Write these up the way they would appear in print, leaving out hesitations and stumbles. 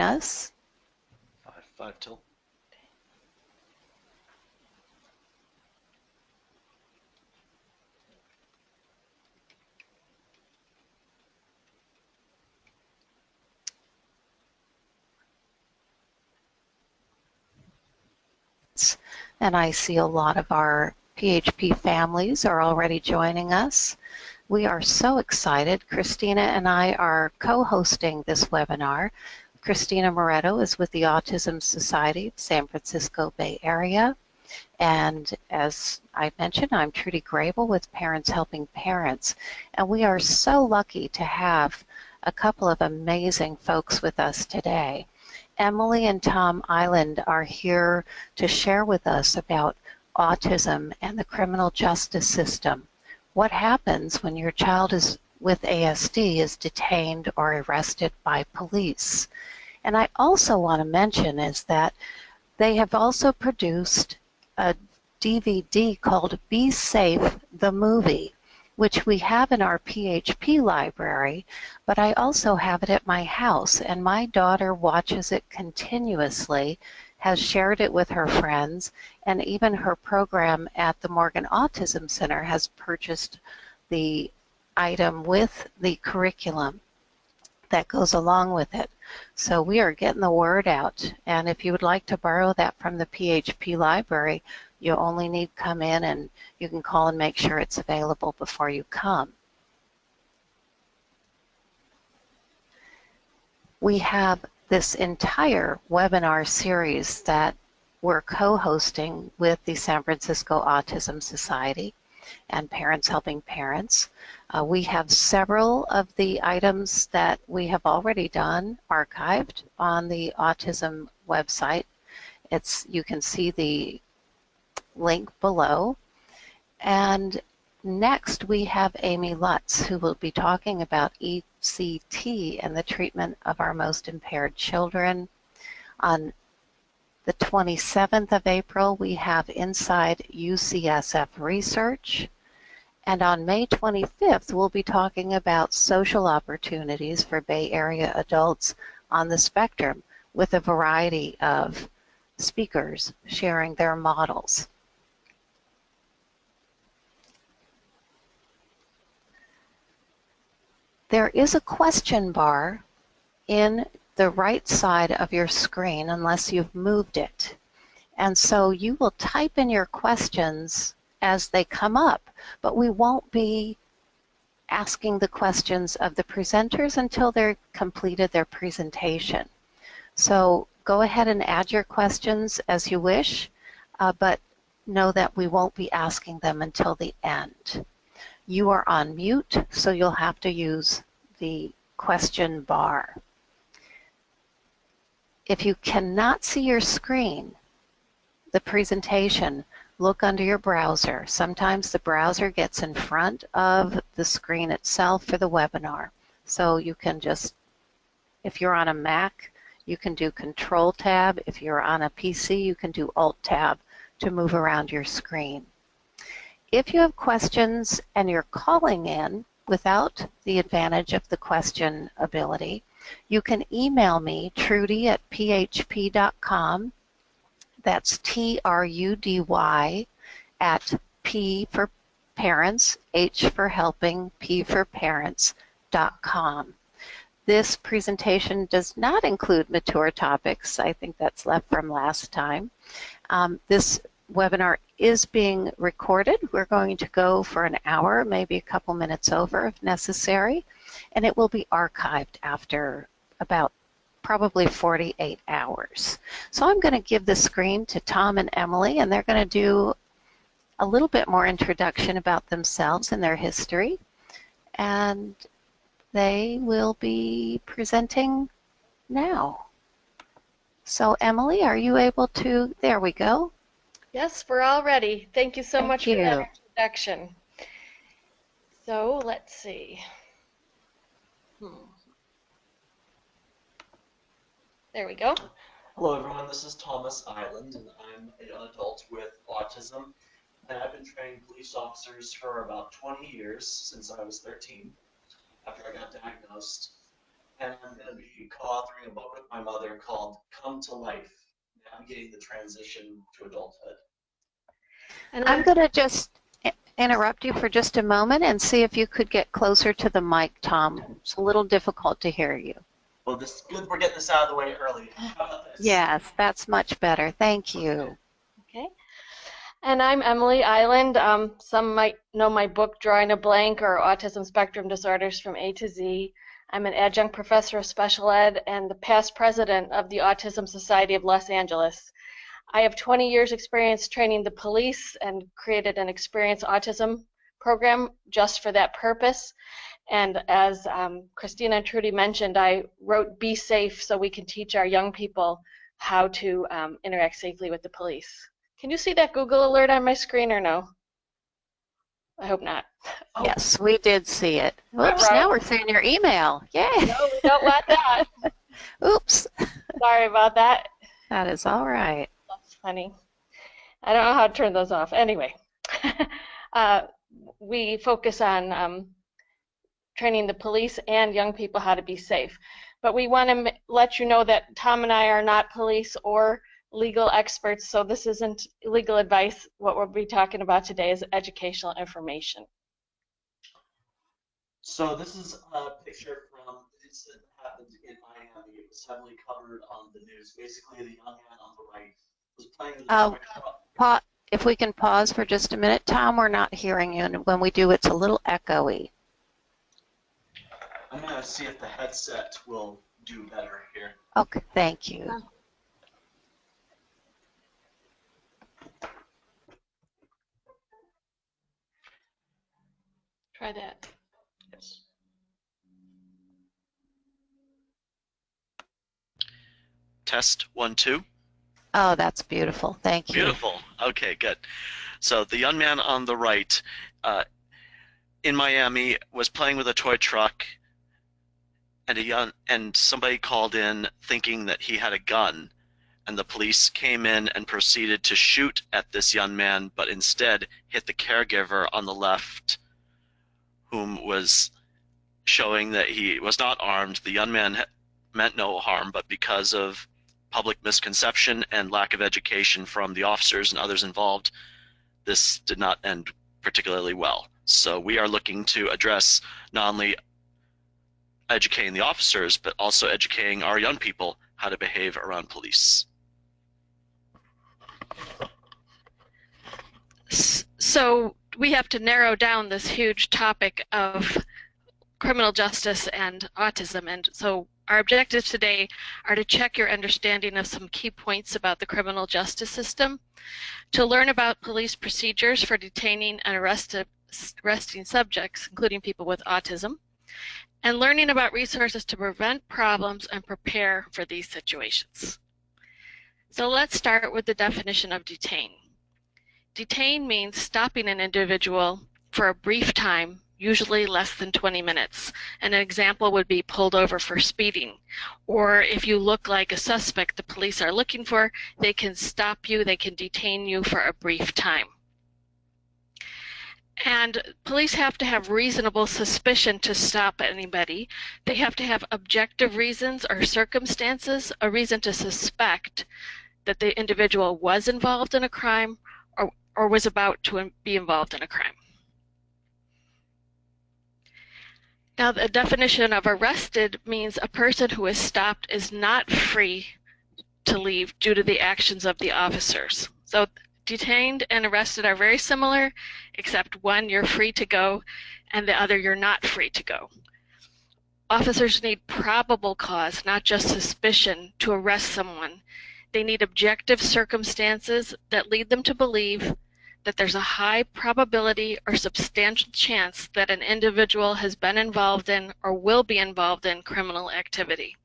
us? 5 till. And I see a lot of our PHP families are already joining us. We are so excited. Cristina and I are co-hosting this webinar. Cristina Moretto is with the Autism Society, San Francisco Bay Area. And as I mentioned, I'm Trudy Grable with Parents Helping Parents. And we are so lucky to have a couple of amazing folks with us today. Emily and Tom Iland are here to share with us about autism and the criminal justice system. What happens when your child is with ASD is detained or arrested by police? And I also want to mention is that they have also produced a DVD called Be Safe, the Movie, which we have in our PHP library, but I also have it at my house, and my daughter watches it continuously, has shared it with her friends, and even her program at the Morgan Autism Center has purchased the item with the curriculum that goes along with it. So we are getting the word out, and if you would like to borrow that from the PHP library, you only need to come in and you can call and make sure it's available before you come. We have this entire webinar series that we're co-hosting with the San Francisco Autism Society and Parents Helping Parents. We have several of the items that we have already done archived on the autism website. You can see the link below. And next we have Amy Lutz, who will be talking about ECT and the treatment of our most impaired children. On the 27th of April, we have Inside UCSF Research. And on May 25th, we'll be talking about social opportunities for Bay Area adults on the spectrum with a variety of speakers sharing their models. There is a question bar in the right side of your screen unless you've moved it. And so you will type in your questions as they come up, but we won't be asking the questions of the presenters until they're completed their presentation. So go ahead and add your questions as you wish, but know that we won't be asking them until the end. You are on mute, so you'll have to use the question bar. If you cannot see your screen, the presentation, look under your browser. Sometimes the browser gets in front of the screen itself for the webinar. So you can just, if you're on a Mac, you can do Control Tab. If you're on a PC, you can do Alt Tab to move around your screen. If you have questions and you're calling in without the advantage of the question ability, you can email me, trudy@php.com. That's TRUDY at P for parents, H for helping, P for parents.com. This presentation does not include mature topics. I think that's left from last time. This webinar is being recorded. We're going to go for an hour, maybe a couple minutes over if necessary, and it will be archived after about probably 48 hours. So I'm going to give the screen to Tom and Emily, and they're going to do a little bit more introduction about themselves and their history, and they will be presenting now. So Emily, are you able to, there we go. Yes, we're all ready. Thank you so Thank much you. for that introduction. So let's see. There we go. Hello everyone, this is Thomas Iland, and I'm an adult with autism, and I've been training police officers for about 20 years, since I was 13, after I got diagnosed. and I'm going to be co-authoring a book with my mother called Come to Life, Navigating the Transition to Adulthood. And I'm going to just interrupt you for just a moment and see if you could get closer to the mic, Tom. It's a little difficult to hear you. Well, this is good. We're getting this out of the way early. How about this? Yes, that's much better. Thank you. Okay. And I'm Emily Iland. Some might know my book, Drawing a Blank, or Autism Spectrum Disorders from A to Z. I'm an adjunct professor of special ed and the past president of the Autism Society of Los Angeles. I have 20 years experience training the police and created an Experience Autism program just for that purpose. And as Cristina and Trudy mentioned, I wrote Be Safe so we can teach our young people how to interact safely with the police. Can you see that Google alert on my screen or no? I hope not. Oh. Yes, we did see it. Oops, right. Now we're seeing your email. Yay! No, we don't want that. Oops. Sorry about that. That is all right. That's funny. I don't know how to turn those off. Anyway, we focus on training the police and young people how to be safe. But we want to let you know that Tom and I are not police or legal experts, so this isn't legal advice. What we'll be talking about today is educational information. So this is a picture from an incident that happened in Miami. It was heavily covered on the news. Basically, the young man on the right was playing with a toy truck. If we can pause for just a minute, Tom, we're not hearing you, and when we do, it's a little echoey. I'm going to see if the headset will do better here. Okay, thank you. Try that. Yes. Test 1, 2. Oh, that's beautiful. Thank you. Beautiful. Okay, good. So the young man on the right in Miami was playing with a toy truck, and somebody called in thinking that he had a gun, and the police came in and proceeded to shoot at this young man, but instead hit the caregiver on the left, whom was showing that he was not armed. The young man meant no harm, but because of public misconception and lack of education from the officers and others involved, this did not end particularly well. So we are looking to address not only educating the officers, but also educating our young people how to behave around police. So we have to narrow down this huge topic of criminal justice and autism, and so our objectives today are to check your understanding of some key points about the criminal justice system, to learn about police procedures for detaining and arresting subjects, including people with autism, and learning about resources to prevent problems and prepare for these situations. So let's start with the definition of detain. Detain means stopping an individual for a brief time, usually less than 20 minutes. An example would be pulled over for speeding. Or if you look like a suspect the police are looking for, they can stop you, they can detain you for a brief time. And police have to have reasonable suspicion to stop anybody. They have to have objective reasons or circumstances, a reason to suspect that the individual was involved in a crime or was about to be involved in a crime. Now, the definition of arrested means a person who is stopped is not free to leave due to the actions of the officers. So detained and arrested are very similar, except one, you're free to go, and the other, you're not free to go. Officers need probable cause, not just suspicion, to arrest someone. They need objective circumstances that lead them to believe that there's a high probability or substantial chance that an individual has been involved in or will be involved in criminal activity.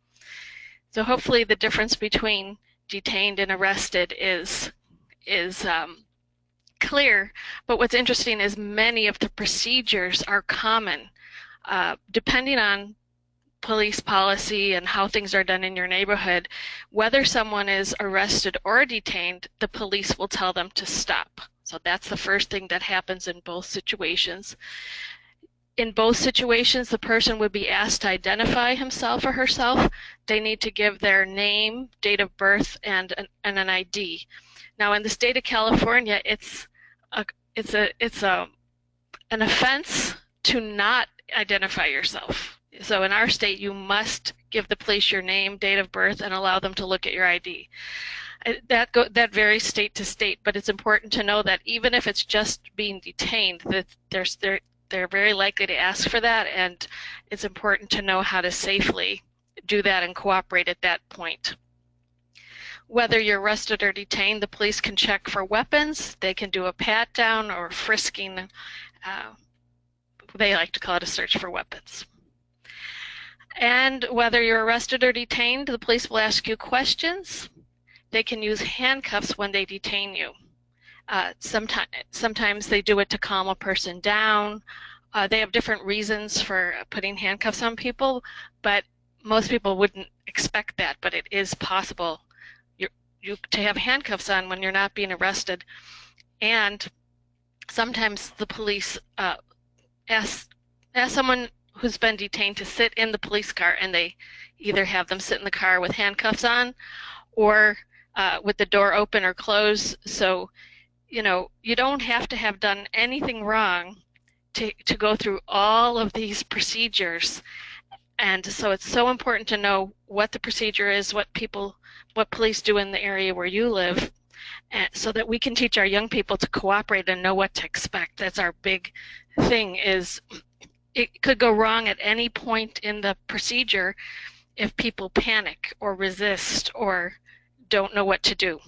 So hopefully the difference between detained and arrested is clear, but what's interesting is many of the procedures are common. Depending on police policy and how things are done in your neighborhood, whether someone is arrested or detained, the police will tell them to stop. So that's the first thing that happens in both situations. In both situations, the person would be asked to identify himself or herself. They need to give their name, date of birth, and an ID. Now, in the state of California, it's an offense to not identify yourself. So in our state, you must give the police your name, date of birth, and allow them to look at your ID. That varies state to state, but it's important to know that even if it's just being detained, that they're very likely to ask for that, and it's important to know how to safely do that and cooperate at that point. Whether you're arrested or detained, the police can check for weapons. They can do a pat-down or frisking. They like to call it a search for weapons. And whether you're arrested or detained, the police will ask you questions. They can use handcuffs when they detain you. Sometimes they do it to calm a person down. They have different reasons for putting handcuffs on people, but most people wouldn't expect that, but it is possible to have handcuffs on when you're not being arrested. And sometimes the police ask someone who's been detained to sit in the police car, and they either have them sit in the car with handcuffs on or with the door open or closed. So, you don't have to have done anything wrong to go through all of these procedures. And so it's so important to know what the procedure is, what police do in the area where you live, and so that we can teach our young people to cooperate and know what to expect. That's our big thing, is it could go wrong at any point in the procedure if people panic or resist or don't know what to do.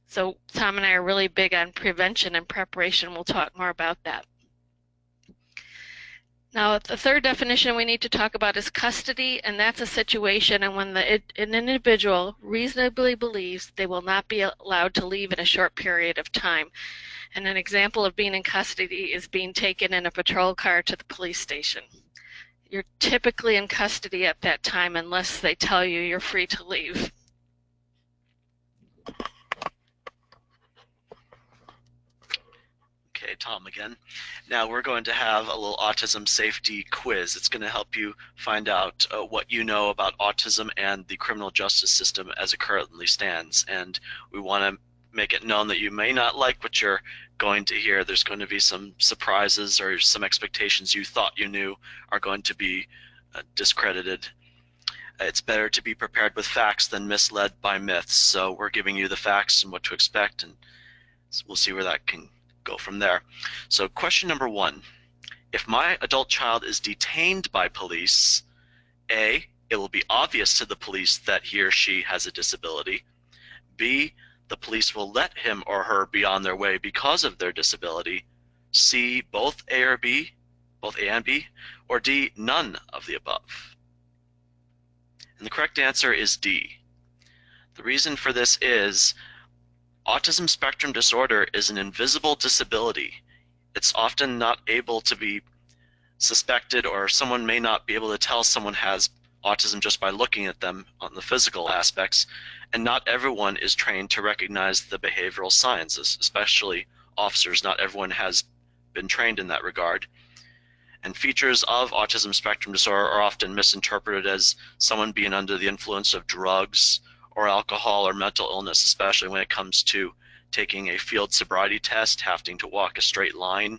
So Tom and I are really big on prevention and preparation. We'll talk more about that. Now, the third definition we need to talk about is custody, and that's a situation and when an individual reasonably believes they will not be allowed to leave in a short period of time. And an example of being in custody is being taken in a patrol car to the police station. You're typically in custody at that time unless they tell you you're free to leave. Okay, Tom again. Now we're going to have a little autism safety quiz. It's going to help you find out what you know about autism and the criminal justice system as it currently stands. And we want to make it known that you may not like what you're going to hear. There's going to be some surprises, or some expectations you thought you knew are going to be discredited. It's better to be prepared with facts than misled by myths. So we're giving you the facts and what to expect, and we'll see where that can go from there. So question number 1, if my adult child is detained by police, A, it will be obvious to the police that he or she has a disability. B, the police will let him or her be on their way because of their disability. C, both A or B, both A and B, or D, none of the above. And the correct answer is D. The reason for this is autism spectrum disorder is an invisible disability. It's often not able to be suspected, or someone may not be able to tell someone has autism just by looking at them on the physical aspects, and not everyone is trained to recognize the behavioral signs, especially officers. Not everyone has been trained in that regard. And features of autism spectrum disorder are often misinterpreted as someone being under the influence of drugs or alcohol or mental illness, especially when it comes to taking a field sobriety test, having to walk a straight line.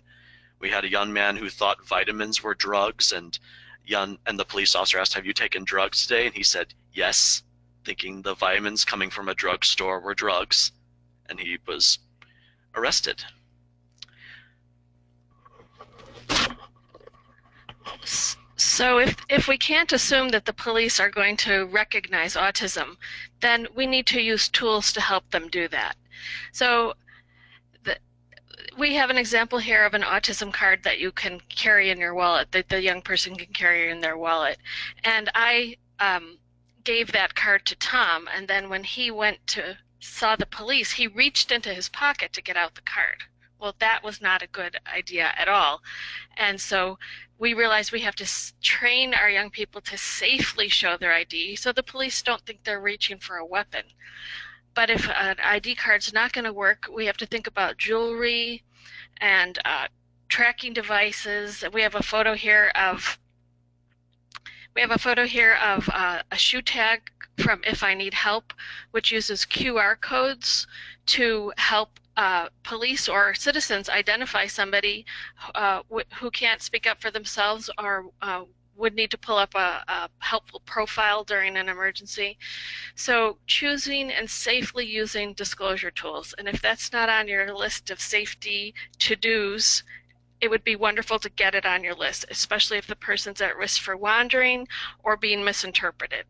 We had a young man who thought vitamins were drugs, and the police officer asked, "Have you taken drugs today?" And he said, "Yes," thinking the vitamins coming from a drugstore were drugs, and he was arrested. So if we can't assume that the police are going to recognize autism, then we need to use tools to help them do that. So we have an example here of an autism card that you can carry in your wallet, that the young person can carry in their wallet. And I gave that card to Tom, and then when he saw the police, he reached into his pocket to get out the card. Well, that was not a good idea at all. And so we realized we have to train our young people to safely show their ID so the police don't think they're reaching for a weapon. But if an ID card's not going to work, we have to think about jewelry and tracking devices. We have a photo here of a shoe tag from If I Need Help, which uses QR codes to help police or citizens identify somebody who can't speak up for themselves or would need to pull up a helpful profile during an emergency. So choosing and safely using disclosure tools. And if that's not on your list of safety to-dos, it would be wonderful to get it on your list, especially if the person's at risk for wandering or being misinterpreted.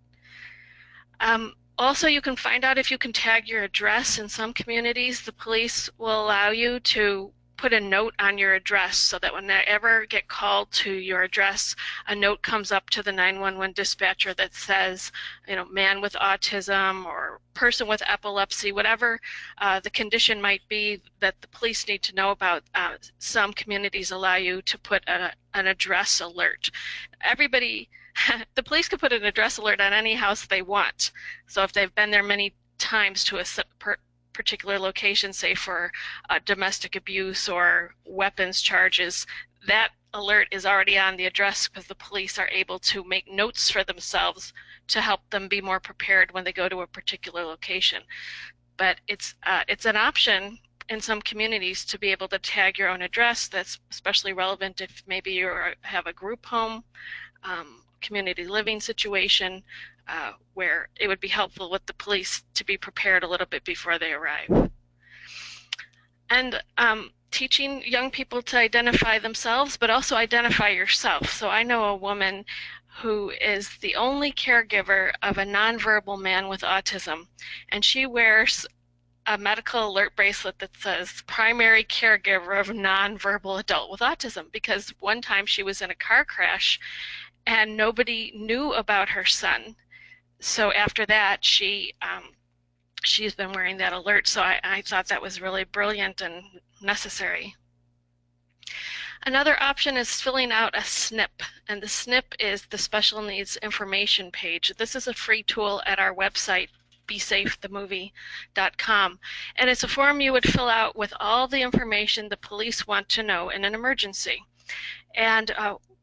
Also, you can find out if you can tag your address. In some communities, the police will allow you to put a note on your address so that when they ever get called to your address, a note comes up to the 911 dispatcher that says, you know, man with autism or person with epilepsy, whatever the condition might be that the police need to know about. Some communities allow you to put an address alert. Everybody, the police can put an address alert on any house they want. So if they've been there many times to a particular location, say for domestic abuse or weapons charges, that alert is already on the address because the police are able to make notes for themselves to help them be more prepared when they go to a particular location. But it's an option in some communities to be able to tag your own address. That's especially relevant if maybe you have a group home, community living situation, where it would be helpful with the police to be prepared a little bit before they arrive. And teaching young people to identify themselves, but also identify yourself. So I know a woman who is the only caregiver of a nonverbal man with autism, and she wears a medical alert bracelet that says primary caregiver of nonverbal adult with autism, because one time she was in a car crash and nobody knew about her son. So after that, she's been wearing that alert. So I thought that was really brilliant and necessary. Another option is filling out a SNP, and the SNP is the Special Needs Information page. This is a free tool at our website, besafethemovie.com, and it's a form you would fill out with all the information the police want to know in an emergency. And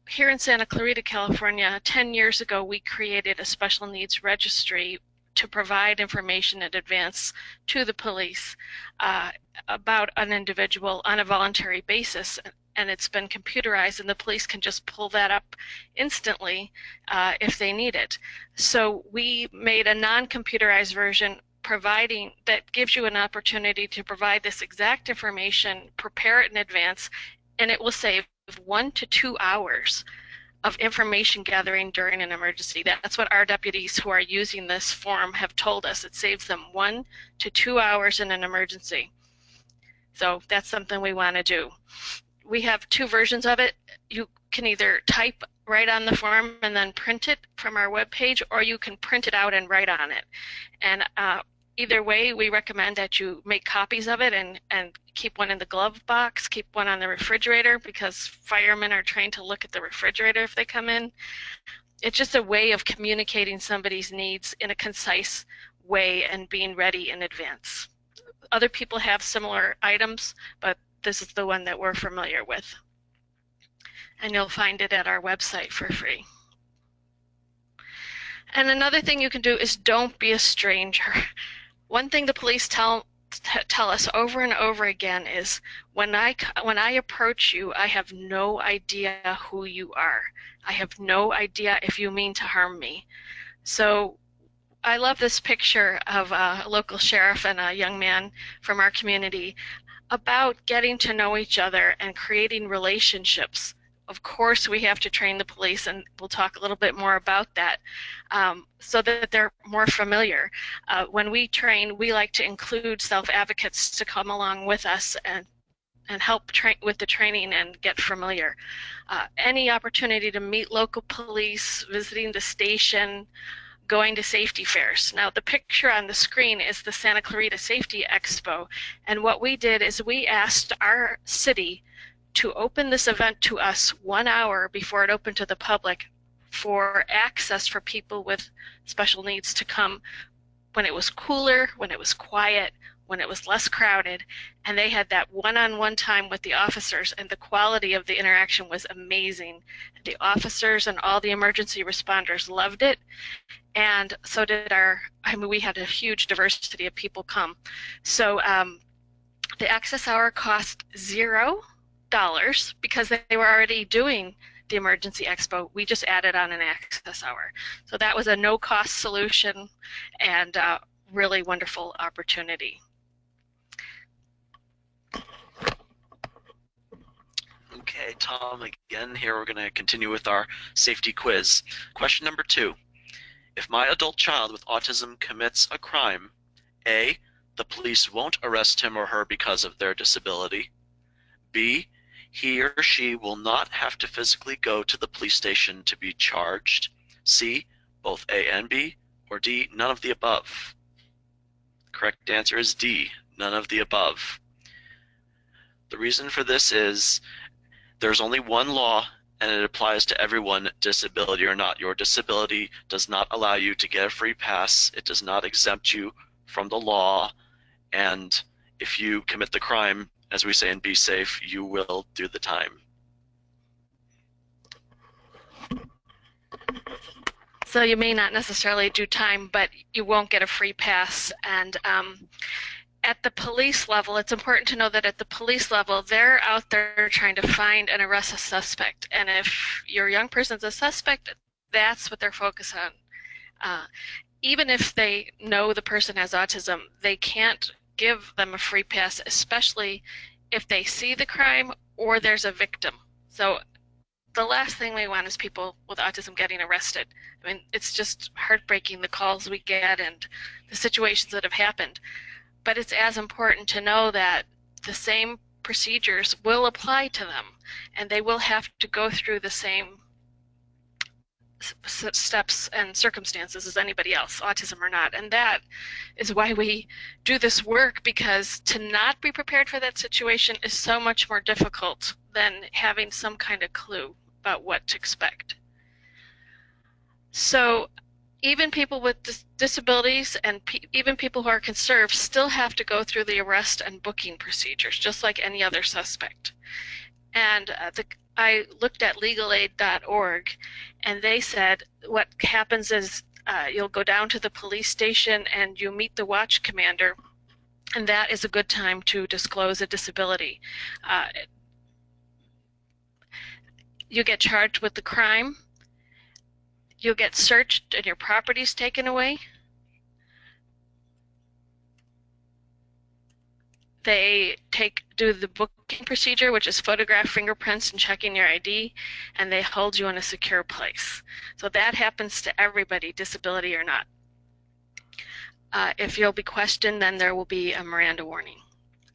here in Santa Clarita, California, 10 years ago, we created a special needs registry to provide information in advance to the police about an individual on a voluntary basis. And it's been computerized, and the police can just pull that up instantly if they need it. So we made a non-computerized version that gives you an opportunity to provide this exact information, prepare it in advance, and it will save 1 to 2 hours of information gathering during an emergency. That's what our deputies who are using this form have told us. It saves them 1 to 2 hours in an emergency. So that's something we want to do. We have 2 versions of it. You can either type right on the form and then print it from our webpage, or you can print it out and write on it. And either way, we recommend that you make copies of it and keep one in the glove box, keep one on the refrigerator, because firemen are trained to look at the refrigerator if they come in. It's just a way of communicating somebody's needs in a concise way and being ready in advance. Other people have similar items, but this is the one that we're familiar with. And you'll find it at our website for free. And another thing you can do is don't be a stranger. One thing the police tell us over and over again is, when I approach you, I have no idea who you are. I have no idea if you mean to harm me. So I love this picture of a local sheriff and a young man from our community about getting to know each other and creating relationships. Of course, we have to train the police, and we'll talk a little bit more about that, so that they're more familiar. When we train, we like to include self-advocates to come along with us and help with the training and get familiar. Any opportunity to meet local police, visiting the station, going to safety fairs. Now, the picture on the screen is the Santa Clarita Safety Expo, and what we did is we asked our city to open this event to us 1 hour before it opened to the public for access for people with special needs to come when it was cooler, when it was quiet, when it was less crowded, and they had that one-on-one time with the officers, and the quality of the interaction was amazing. The officers and all the emergency responders loved it, and so did we had a huge diversity of people come. So the access hour cost $0 because they were already doing the emergency expo. We just added on an access hour. So that was a no-cost solution and a really wonderful opportunity. Okay, Tom, again, here we're going to continue with our safety quiz. Question number 2. If my adult child with autism commits a crime, A, the police won't arrest him or her because of their disability. B, he or she will not have to physically go to the police station to be charged. C, both A and B. Or D, none of the above. Correct answer is D, none of the above. The reason for this is there's only one law, and it applies to everyone, disability or not. Your disability does not allow you to get a free pass. It does not exempt you from the law. And if you commit the crime, as we say in Be Safe, you will do the time. So you may not necessarily do time, but you won't get a free pass. And at the police level, it's important to know that at the police level, they're out there trying to find and arrest a suspect. And if your young person's a suspect, that's what they're focused on. Even if they know the person has autism, they can't give them a free pass, especially if they see the crime or there's a victim. So the last thing we want is people with autism getting arrested. I mean, it's just heartbreaking, the calls we get and the situations that have happened. But it's as important to know that the same procedures will apply to them, and they will have to go through the same steps and circumstances as anybody else, autism or not. And that is why we do this work, because to not be prepared for that situation is so much more difficult than having some kind of clue about what to expect. So even people with disabilities and even people who are conserved still have to go through the arrest and booking procedures, just like any other suspect. And I looked at legalaid.org, and they said what happens is you'll go down to the police station and you meet the watch commander, and that is a good time to disclose a disability. You get charged with the crime, you'll get searched and your property's taken away. They do the booking procedure, which is photograph fingerprints and checking your ID, and they hold you in a secure place. So that happens to everybody, disability or not. If you'll be questioned, then there will be a Miranda warning.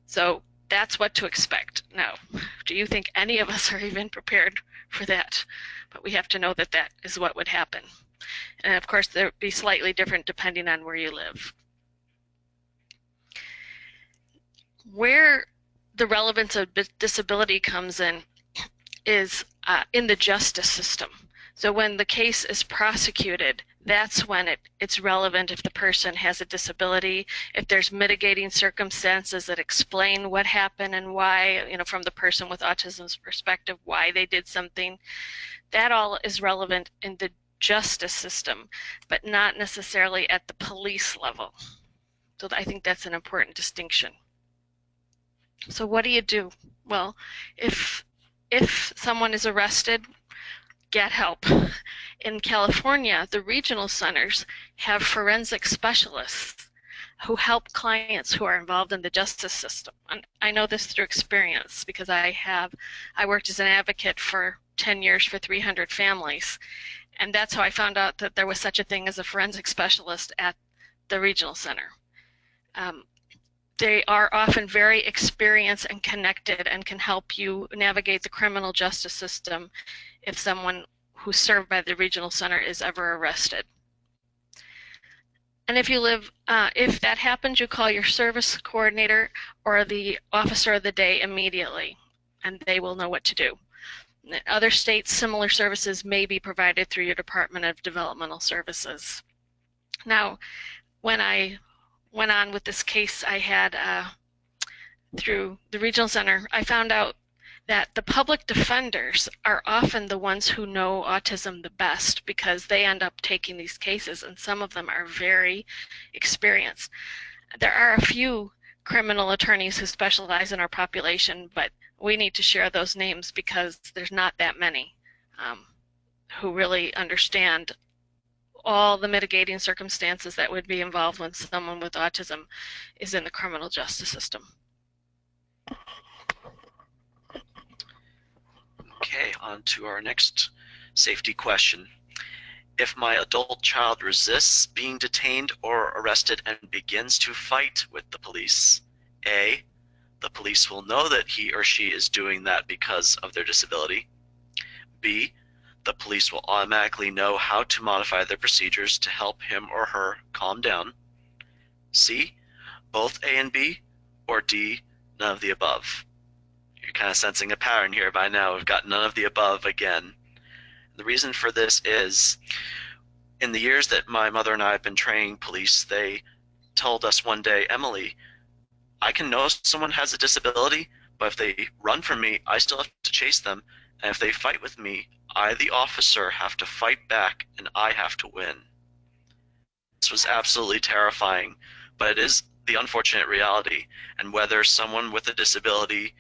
So that's what to expect. Now, do you think any of us are even prepared for that? But we have to know that that is what would happen. And of course, there would be slightly different depending on where you live. Where the relevance of disability comes in is in the justice system. So when the case is prosecuted, that's when it's relevant if the person has a disability, if there's mitigating circumstances that explain what happened and why, from the person with autism's perspective, why they did something. That all is relevant in the justice system, but not necessarily at the police level. So I think that's an important distinction. So what do you do? Well, if someone is arrested, get help. In California, the regional centers have forensic specialists who help clients who are involved in the justice system. And I know this through experience because I worked as an advocate for 10 years for 300 families. And that's how I found out that there was such a thing as a forensic specialist at the regional center. They are often very experienced and connected and can help you navigate the criminal justice system if someone who's served by the regional center is ever arrested. And if that happens, you call your service coordinator or the officer of the day immediately, and they will know what to do. In other states, similar services may be provided through your Department of Developmental Services. Now, when I went on with this case I had through the regional center, I found out that the public defenders are often the ones who know autism the best because they end up taking these cases, and some of them are very experienced. There are a few criminal attorneys who specialize in our population, but we need to share those names because there's not that many who really understand all the mitigating circumstances that would be involved when someone with autism is in the criminal justice system. Okay, on to our next safety question. If my adult child resists being detained or arrested and begins to fight with the police, A, the police will know that he or she is doing that because of their disability. B, the police will automatically know how to modify their procedures to help him or her calm down. C, both A and B, or D, none of the above. You're kind of sensing a pattern here by now. We've got none of the above again. The reason for this is, in the years that my mother and I have been training police, they told us one day, Emily, I can know someone has a disability, but if they run from me, I still have to chase them. And if they fight with me, I, the officer, have to fight back and I have to win. This was absolutely terrifying, but it is the unfortunate reality. And whether someone with a disability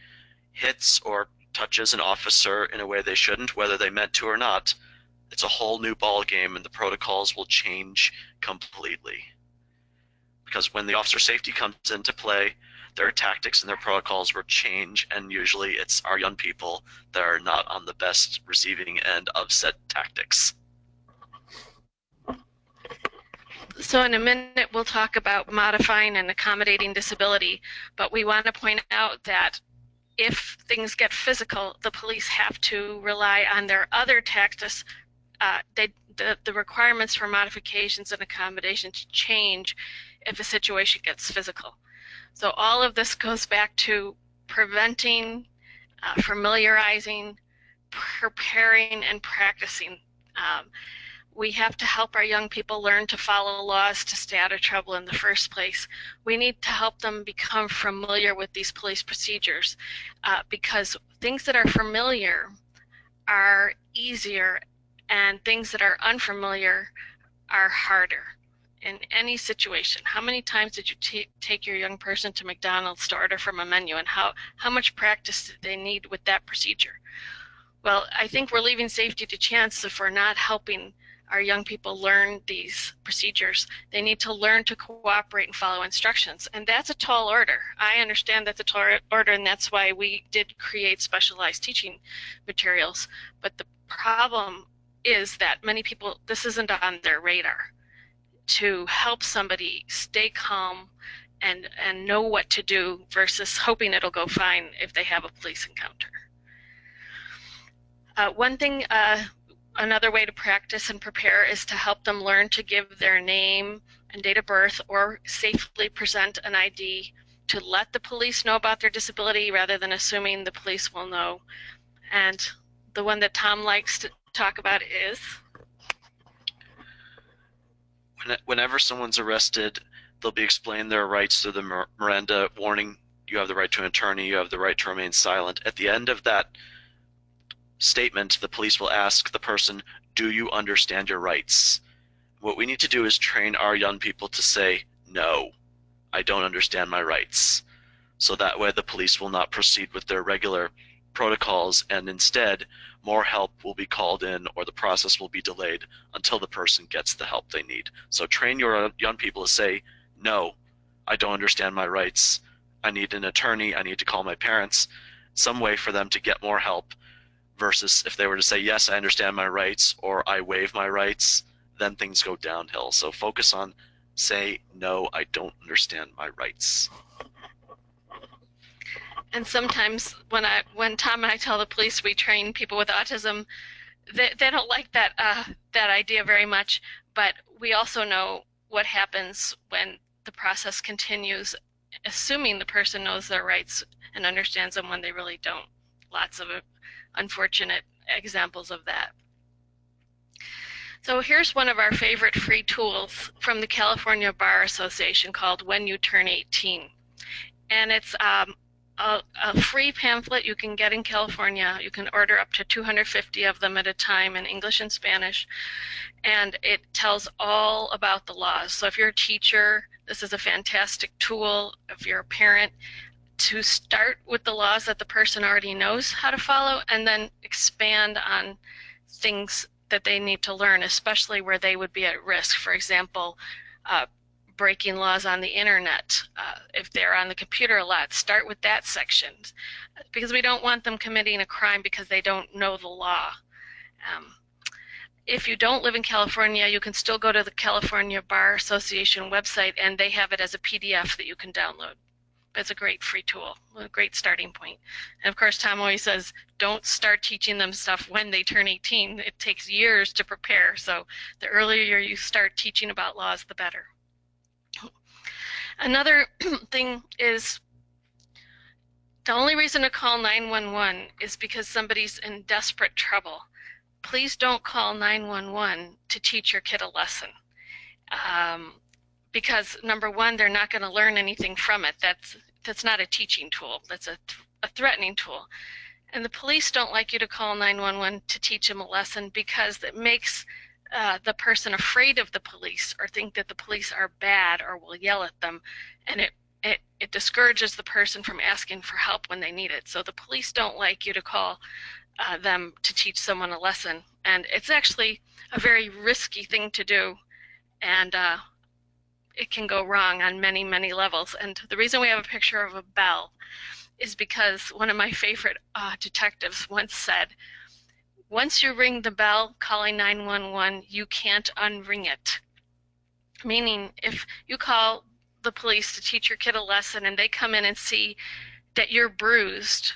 hits or touches an officer in a way they shouldn't, whether they meant to or not, it's a whole new ball game, and the protocols will change completely. Because when the officer safety comes into play, their tactics and their protocols will change, and usually it's our young people that are not on the best receiving end of said tactics. So in a minute we'll talk about modifying and accommodating disability, but we want to point out that if things get physical, the police have to rely on their other tactics. The requirements for modifications and accommodations change if a situation gets physical. So all of this goes back to preventing, familiarizing, preparing, and practicing. We have to help our young people learn to follow laws to stay out of trouble in the first place. We need to help them become familiar with these police procedures because things that are familiar are easier and things that are unfamiliar are harder in any situation. How many times did you take your young person to McDonald's to order from a menu, and how much practice did they need with that procedure? Well, I think we're leaving safety to chance if we're not helping our young people learn these procedures. They need to learn to cooperate and follow instructions, and that's a tall order. I understand that's a tall order, and that's why we did create specialized teaching materials. But the problem is that many people, this isn't on their radar to help somebody stay calm and know what to do versus hoping it'll go fine if they have a police encounter. One thing, another way to practice and prepare is to help them learn to give their name and date of birth or safely present an ID, to let the police know about their disability rather than assuming the police will know. And the one that Tom likes to talk about is? Whenever someone's arrested, they'll be explained their rights through the Miranda warning. You have the right to an attorney, you have the right to remain silent. At the end of that statement, the police will ask the person, do you understand your rights? What we need to do is train our young people to say, no, I don't understand my rights. So that way the police will not proceed with their regular protocols, and instead more help will be called in or the process will be delayed until the person gets the help they need. So train your young people to say, no, I don't understand my rights. I need an attorney, I need to call my parents, some way for them to get more help, versus if they were to say, yes, I understand my rights, or I waive my rights, then things go downhill. So focus on say, no, I don't understand my rights. And sometimes when Tom and I tell the police we train people with autism, they don't like that idea very much, but we also know what happens when the process continues, assuming the person knows their rights and understands them when they really don't. Lots of unfortunate examples of that. So here's one of our favorite free tools from the California Bar Association called When You Turn 18. And it's a free pamphlet you can get in California. You can order up to 250 of them at a time in English and Spanish. And it tells all about the laws. So if you're a teacher, this is a fantastic tool. If you're a parent, to start with the laws that the person already knows how to follow and then expand on things that they need to learn, especially where they would be at risk. For example, breaking laws on the internet. If they're on the computer a lot, start with that section, because we don't want them committing a crime because they don't know the law. If you don't live in California, you can still go to the California Bar Association website, and they have it as a PDF that you can download. It's a great free tool, a great starting point. And of course, Tom always says, don't start teaching them stuff when they turn 18. It takes years to prepare, so the earlier you start teaching about laws, the better. Another thing is, the only reason to call 911 is because somebody's in desperate trouble. Please don't call 911 to teach your kid a lesson. Because number one, they're not going to learn anything from it. That's not a teaching tool. That's a threatening tool. And the police don't like you to call 911 to teach them a lesson because it makes the person afraid of the police or think that the police are bad or will yell at them, and it discourages the person from asking for help when they need it. So the police don't like you to call them to teach someone a lesson, and it's actually a very risky thing to do, and it can go wrong on many, many levels. And the reason we have a picture of a bell is because one of my favorite detectives once said, once you ring the bell calling 911, you can't unring it. Meaning, if you call the police to teach your kid a lesson and they come in and see that you're bruised,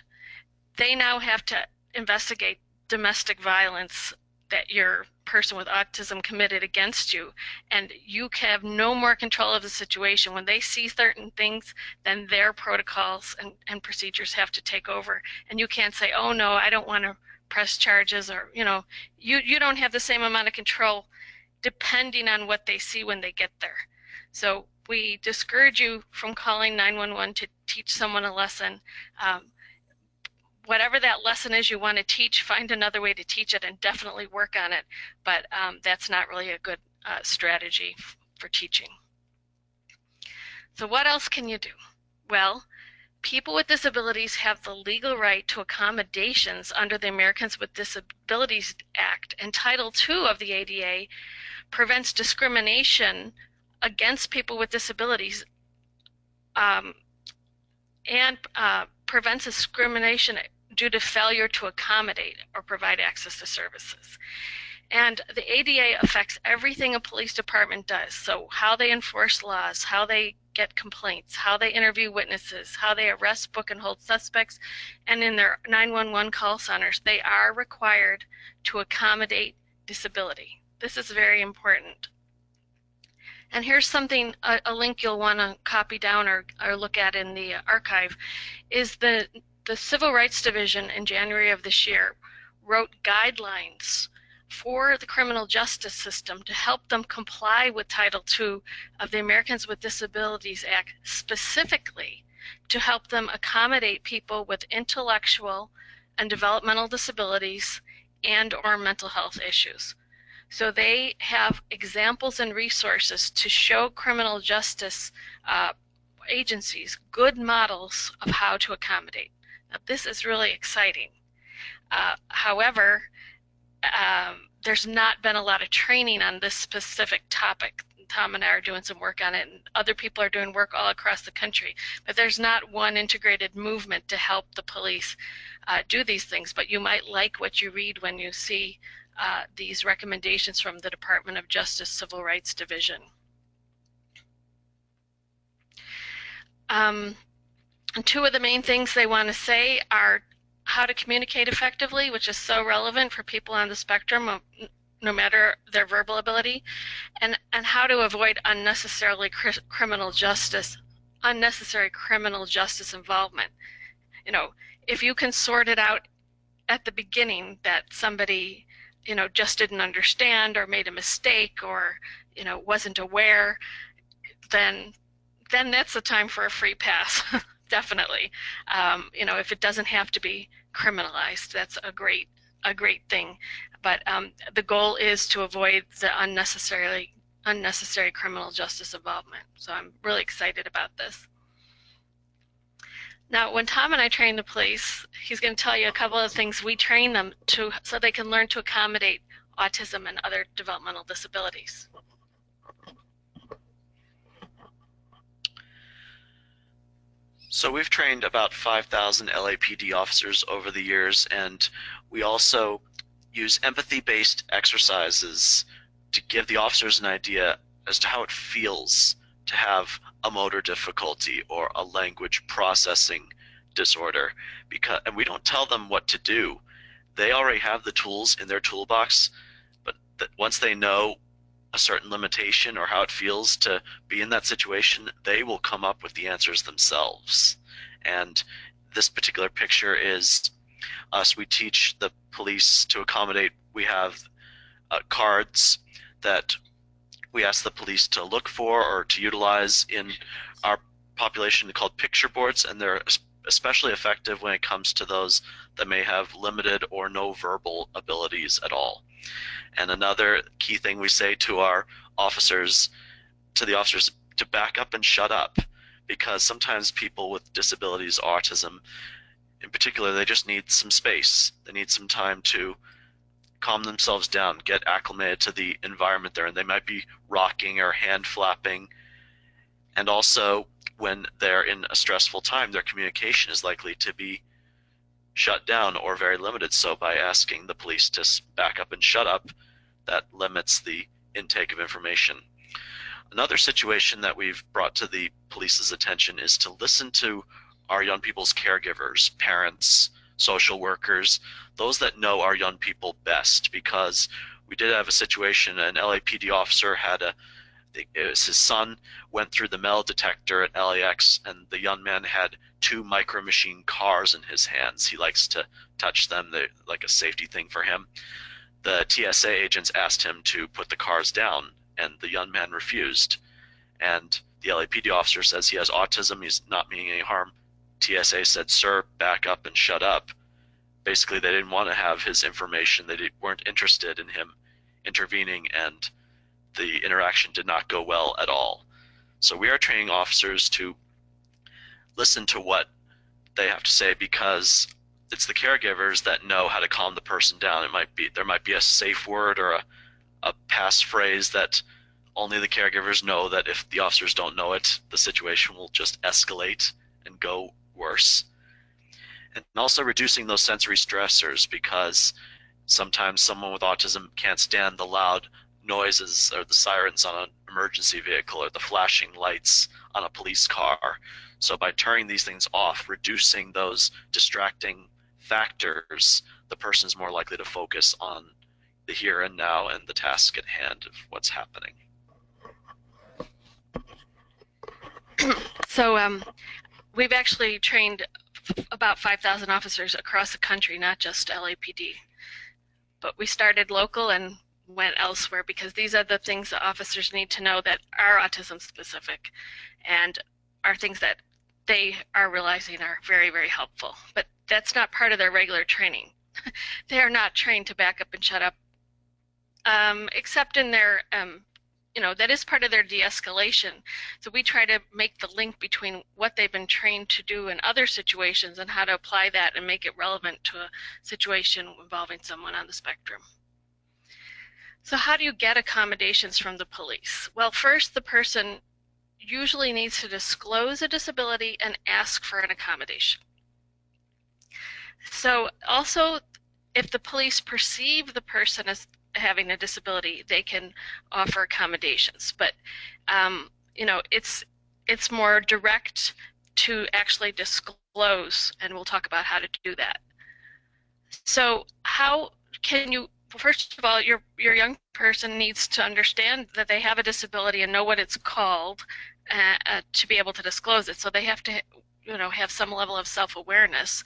they now have to investigate domestic violence that your person with autism committed against you, and you have no more control of the situation. When they see certain things, then their protocols and procedures have to take over, and you can't say, oh no, I don't want to press charges, or you don't have the same amount of control depending on what they see when they get there. So we discourage you from calling 911 to teach someone a lesson. Whatever that lesson is you want to teach, find another way to teach it and definitely work on it. But that's not really a good strategy for teaching. So what else can you do? Well, people with disabilities have the legal right to accommodations under the Americans with Disabilities Act, and Title II of the ADA prevents discrimination against people with disabilities and prevents discrimination due to failure to accommodate or provide access to services. And the ADA affects everything a police department does. So how they enforce laws, how they get complaints, how they interview witnesses, how they arrest, book, and hold suspects, and in their 911 call centers, they are required to accommodate disability. This is very important. And here's something, a link you'll want to copy down or look at in the archive, is the Civil Rights Division in January of this year wrote guidelines for the criminal justice system to help them comply with Title II of the Americans with Disabilities Act, specifically to help them accommodate people with intellectual and developmental disabilities and or mental health issues. So they have examples and resources to show criminal justice agencies good models of how to accommodate. Now, this is really exciting. However, there's not been a lot of training on this specific topic. Tom and I are doing some work on it, and other people are doing work all across the country. But there's not one integrated movement to help the police do these things. But you might like what you read when you see these recommendations from the Department of Justice Civil Rights Division. And two of the main things they want to say are how to communicate effectively, which is so relevant for people on the spectrum, no matter their verbal ability, and how to avoid unnecessary criminal justice involvement. If you can sort it out at the beginning that somebody just didn't understand or made a mistake or, wasn't aware, then that's the time for a free pass, definitely. If it doesn't have to be criminalized, that's a great thing. But the goal is to avoid the unnecessary criminal justice involvement. So I'm really excited about this. Now, when Tom and I train the police, he's going to tell you a couple of things we train them to so they can learn to accommodate autism and other developmental disabilities. So we've trained about 5,000 LAPD officers over the years, and we also use empathy-based exercises to give the officers an idea as to how it feels to have a motor difficulty or a language processing disorder, and we don't tell them what to do. They already have the tools in their toolbox, but once they know a certain limitation or how it feels to be in that situation, they will come up with the answers themselves. And this particular picture is us. We teach the police to accommodate. We have cards that we ask the police to look for or to utilize in our population called picture boards, and they're especially effective when it comes to those that may have limited or no verbal abilities at all. And another key thing we say to our officers, to back up and shut up, because sometimes people with disabilities, autism in particular, they just need some space. They need some time to calm themselves down, get acclimated to the environment they're in. They might be rocking or hand flapping. And also, when they're in a stressful time, their communication is likely to be shut down or very limited. So by asking the police to back up and shut up, that limits the intake of information. Another situation that we've brought to the police's attention is to listen to our young people's caregivers, parents, social workers, those that know our young people best, because we did have a situation, an LAPD officer had his son went through the metal detector at LAX, and the young man had 2 micro machine cars in his hands. He likes to touch them. They're like a safety thing for him. The TSA agents asked him to put the cars down, and the young man refused. And the LAPD officer says he has autism, he's not meaning any harm. TSA said, "Sir, back up and shut up." Basically, they didn't want to have his information. They weren't interested in him intervening, and the interaction did not go well at all. So we are training officers to listen to what they have to say, because it's the caregivers that know how to calm the person down. There might be a safe word or a passphrase that only the caregivers know, that if the officers don't know it, the situation will just escalate and go worse. And also reducing those sensory stressors, because sometimes someone with autism can't stand the loud noises or the sirens on an emergency vehicle or the flashing lights on a police car. So by turning these things off, reducing those distracting factors, the person is more likely to focus on the here and now and the task at hand of what's happening. So we've actually trained about 5,000 officers across the country, not just LAPD. But we started local and went elsewhere, because these are the things that officers need to know that are autism specific and are things that they are realizing are very, very helpful. But that's not part of their regular training. They are not trained to back up and shut up, except in their that is part of their de-escalation. So we try to make the link between what they've been trained to do in other situations and how to apply that and make it relevant to a situation involving someone on the spectrum. So how do you get accommodations from the police? Well, first, the person usually needs to disclose a disability and ask for an accommodation. So also, if the police perceive the person as having a disability, they can offer accommodations. But it's more direct to actually disclose, and we'll talk about how to do that. So how can you? First of all, your young person needs to understand that they have a disability and know what it's called to be able to disclose it. So they have to have some level of self-awareness.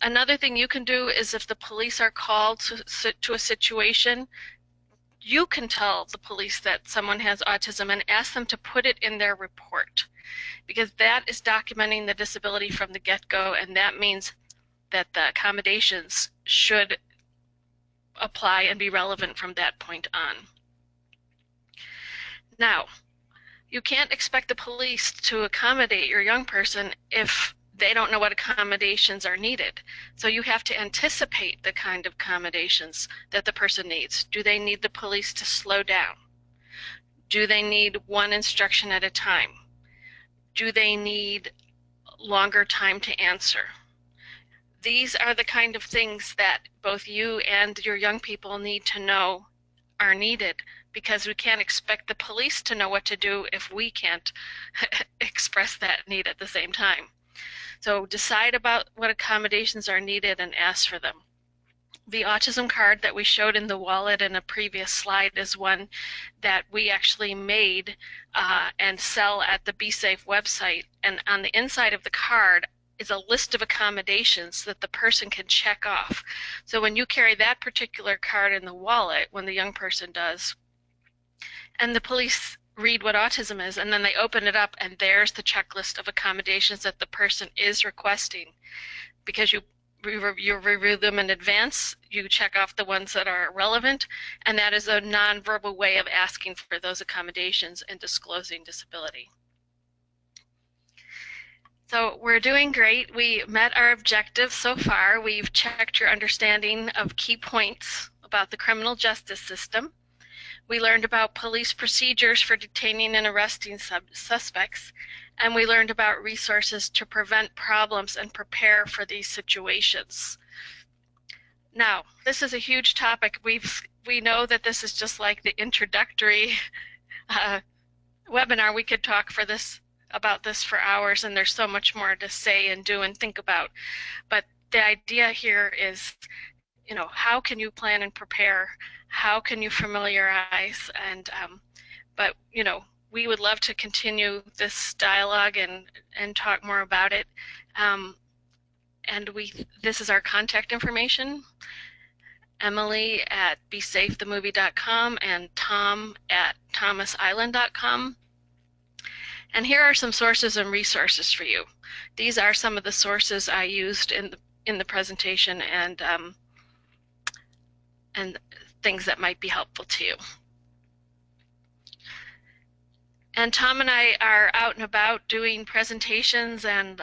Another thing you can do is if the police are called to a situation, you can tell the police that someone has autism and ask them to put it in their report, because that is documenting the disability from the get-go, and that means that the accommodations should apply and be relevant from that point on. Now, you can't expect the police to accommodate your young person if they don't know what accommodations are needed. So you have to anticipate the kind of accommodations that the person needs. Do they need the police to slow down? Do they need one instruction at a time? Do they need longer time to answer? These are the kind of things that both you and your young people need to know are needed, because we can't expect the police to know what to do if we can't express that need at the same time. So decide about what accommodations are needed and ask for them. The autism card that we showed in the wallet in a previous slide is one that we actually made and sell at the BeSafe website. And on the inside of the card is a list of accommodations that the person can check off. So when you carry that particular card in the wallet, when the young person does, and the police read what autism is, and then they open it up, and there's the checklist of accommodations that the person is requesting. Because you review them in advance, you check off the ones that are relevant, and that is a nonverbal way of asking for those accommodations and disclosing disability. So we're doing great. We met our objectives so far. We've checked your understanding of key points about the criminal justice system. We learned about police procedures for detaining and arresting suspects, and we learned about resources to prevent problems and prepare for these situations. Now, this is a huge topic. We know that this is just like the introductory webinar. We could talk about this for hours, and there's so much more to say and do and think about. But the idea here is, how can you plan and prepare? How can you familiarize? And but we would love to continue this dialogue and talk more about it. And this is our contact information: Emily at besafethemovie.com and Tom at thomasiland.com. And here are some sources and resources for you. These are some of the sources I used in the presentation, and things that might be helpful to you. And Tom and I are out and about doing presentations, and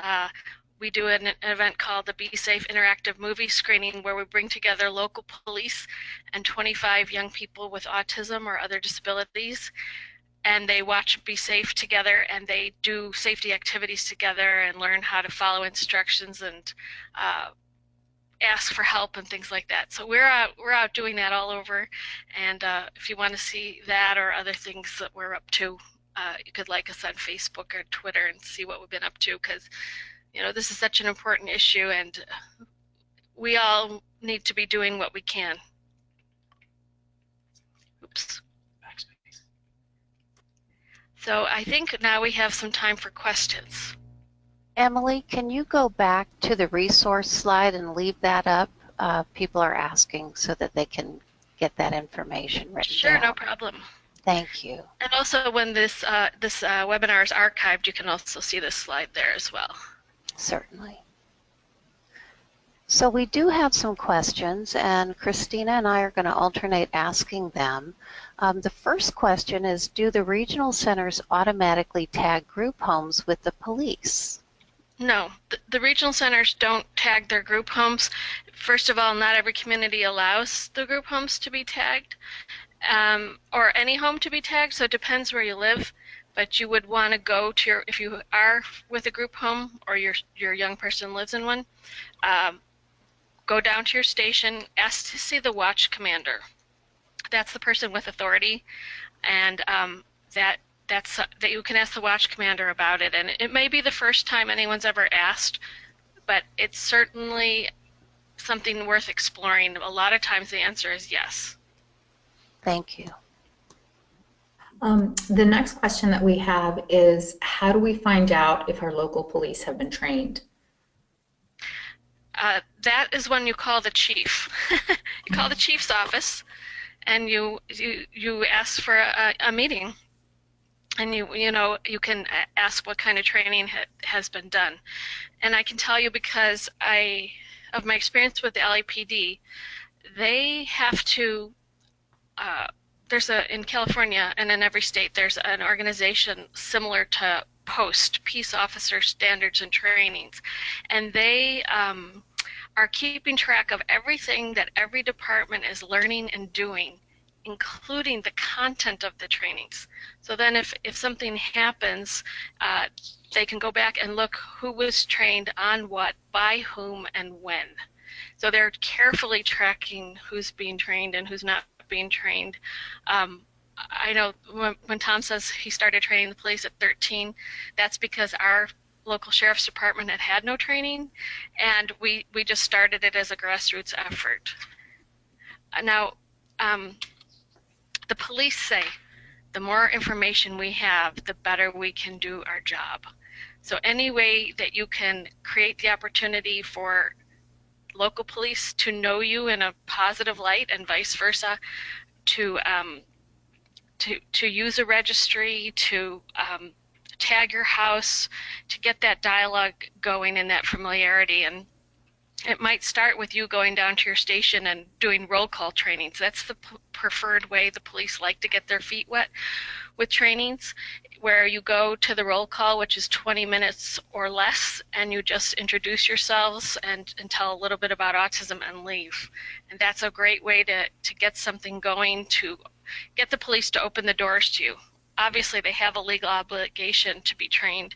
we do an event called the Be Safe Interactive Movie Screening, where we bring together local police and 25 young people with autism or other disabilities, and they watch Be Safe together, and they do safety activities together and learn how to follow instructions and ask for help and things like that. So we're out doing that all over, and if you want to see that or other things that we're up to, you could like us on Facebook or Twitter and see what we've been up to, because this is such an important issue, and we all need to be doing what we can. Oops. So I think now we have some time for questions. Emily, can you go back to the resource slide and leave that up? People are asking so that they can get that information written Sure, down. no problem. Thank you. And also, when this webinar is archived, you can also see this slide there as well. Certainly. So we do have some questions, and Cristina and I are going to alternate asking them. The first question is, do the regional centers automatically tag group homes with the police? No, the regional centers don't tag their group homes. First of all, not every community allows the group homes to be tagged, or any home to be tagged, so it depends where you live. But you would want to go to if you are with a group home or your young person lives in one, go down to your station, ask to see the watch commander. That's the person with authority, and that you can ask the watch commander about it. And it may be the first time anyone's ever asked, but it's certainly something worth exploring. A lot of times the answer is yes. Thank you. The next question that we have is, how do we find out if our local police have been trained? That is when you call the chief. You call the chief's office, and you ask for a meeting, and you can ask what kind of training has been done. And I can tell you, because of my experience with the LAPD, they have to. In California and in every state, there's an organization similar to POST, Peace Officer Standards and Trainings, and they are keeping track of everything that every department is learning and doing, including the content of the trainings. So then if something happens, they can go back and look who was trained on what, by whom, and when. So they're carefully tracking who's being trained and who's not being trained. I know when Tom says he started training the police at 13, that's because our local sheriff's department had no training, and we just started it as a grassroots effort. Now, the police say the more information we have, the better we can do our job. So any way that you can create the opportunity for local police to know you in a positive light and vice versa, to use a registry, to tag your house, to get that dialogue going and that familiarity. And it might start with you going down to your station and doing roll call trainings. That's the preferred way the police like to get their feet wet with trainings, where you go to the roll call, which is 20 minutes or less, and you just introduce yourselves and tell a little bit about autism and leave. And that's a great way to get something going, to get the police to open the doors to you. Obviously, they have a legal obligation to be trained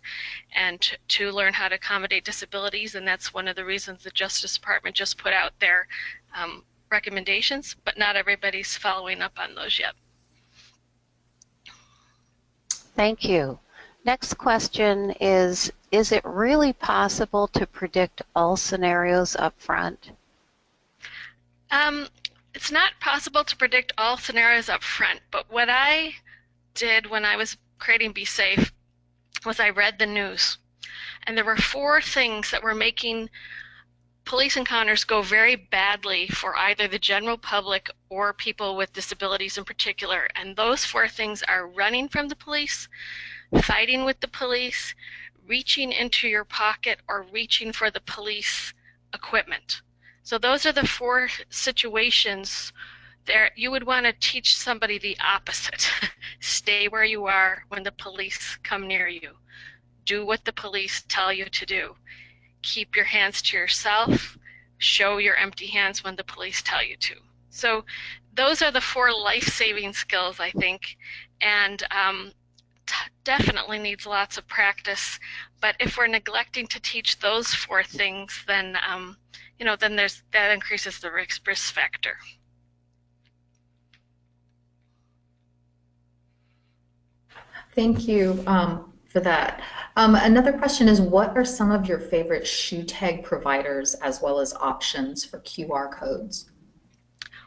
and to learn how to accommodate disabilities, and that's one of the reasons the Justice Department just put out their recommendations, but not everybody's following up on those yet. Thank you. Next question is it really possible to predict all scenarios up front? It's not possible to predict all scenarios up front, but what I did when I was creating Be Safe was I read the news. And there were 4 things that were making police encounters go very badly for either the general public or people with disabilities in particular. And those 4 things are running from the police, fighting with the police, reaching into your pocket, or reaching for the police equipment. So those are the 4 situations there you would want to teach somebody the opposite. Stay where you are when the police come near you. Do what the police tell you to do. Keep your hands to yourself. Show your empty hands when the police tell you to. So those are the 4 life-saving skills, I think, and definitely needs lots of practice. But if we're neglecting to teach those 4 things, then then that increases the risk factor. Thank you for that. Another question is, what are some of your favorite shoe tag providers as well as options for QR codes?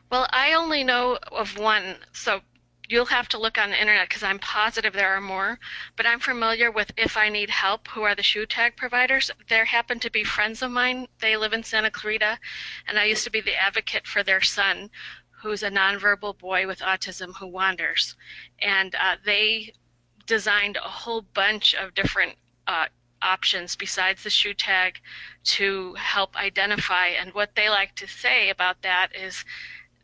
Well, I only know of one, so you'll have to look on the internet because I'm positive there are more, but I'm familiar with If I Need Help, who are the shoe tag providers. There happen to be friends of mine. They live in Santa Clarita, and I used to be the advocate for their son, who's a nonverbal boy with autism who wanders. And they designed a whole bunch of different options besides the shoe tag to help identify. And what they like to say about that is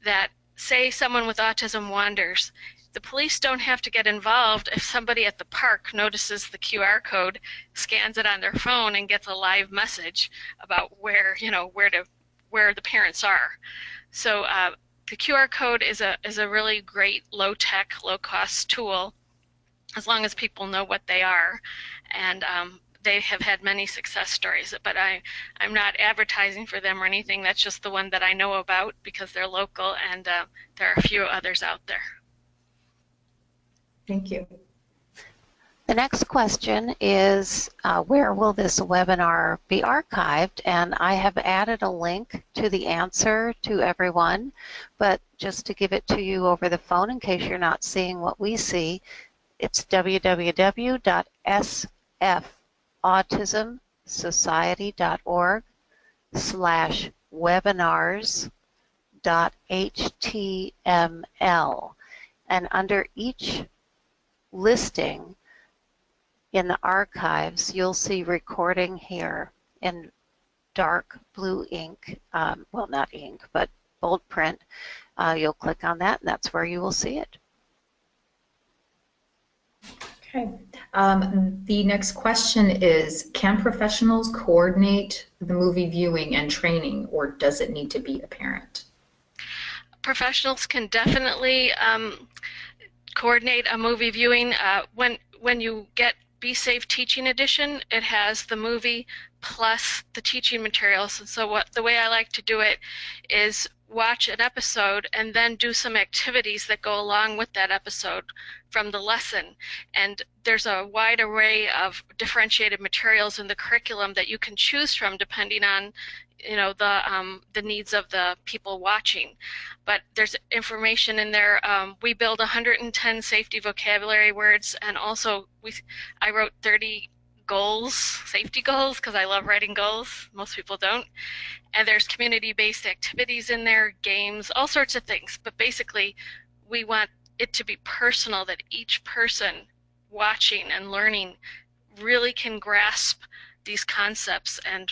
that, say someone with autism wanders, the police don't have to get involved if somebody at the park notices the QR code, scans it on their phone, and gets a live message about where the parents are. So the QR code is a really great low-tech, low-cost tool, as long as people know what they are, and they have had many success stories. But I'm not advertising for them or anything. That's just the one that I know about because they're local, and there are a few others out there. Thank you. The next question is, where will this webinar be archived? And I have added a link to the answer to everyone, but just to give it to you over the phone in case you're not seeing what we see, It's www.sfautismsociety.org/webinars.html. And under each listing in the archives, you'll see recording here in dark blue ink, well, not ink, but bold print. You'll click on that, and that's where you will see it. Okay. The next question is, can professionals coordinate the movie viewing and training, or does it need to be a parent? Professionals can definitely coordinate a movie viewing. When you get Be Safe Teaching Edition, it has the movie plus the teaching materials. And so the way I like to do it is watch an episode and then do some activities that go along with that episode from the lesson. And there's a wide array of differentiated materials in the curriculum that you can choose from depending on the needs of the people watching. But there's information in there. We build 110 safety vocabulary words, and also I wrote 30 goals, safety goals, because I love writing goals. Most people don't. And there's community-based activities in there, games, all sorts of things. But basically, we want it to be personal, that each person watching and learning really can grasp these concepts. And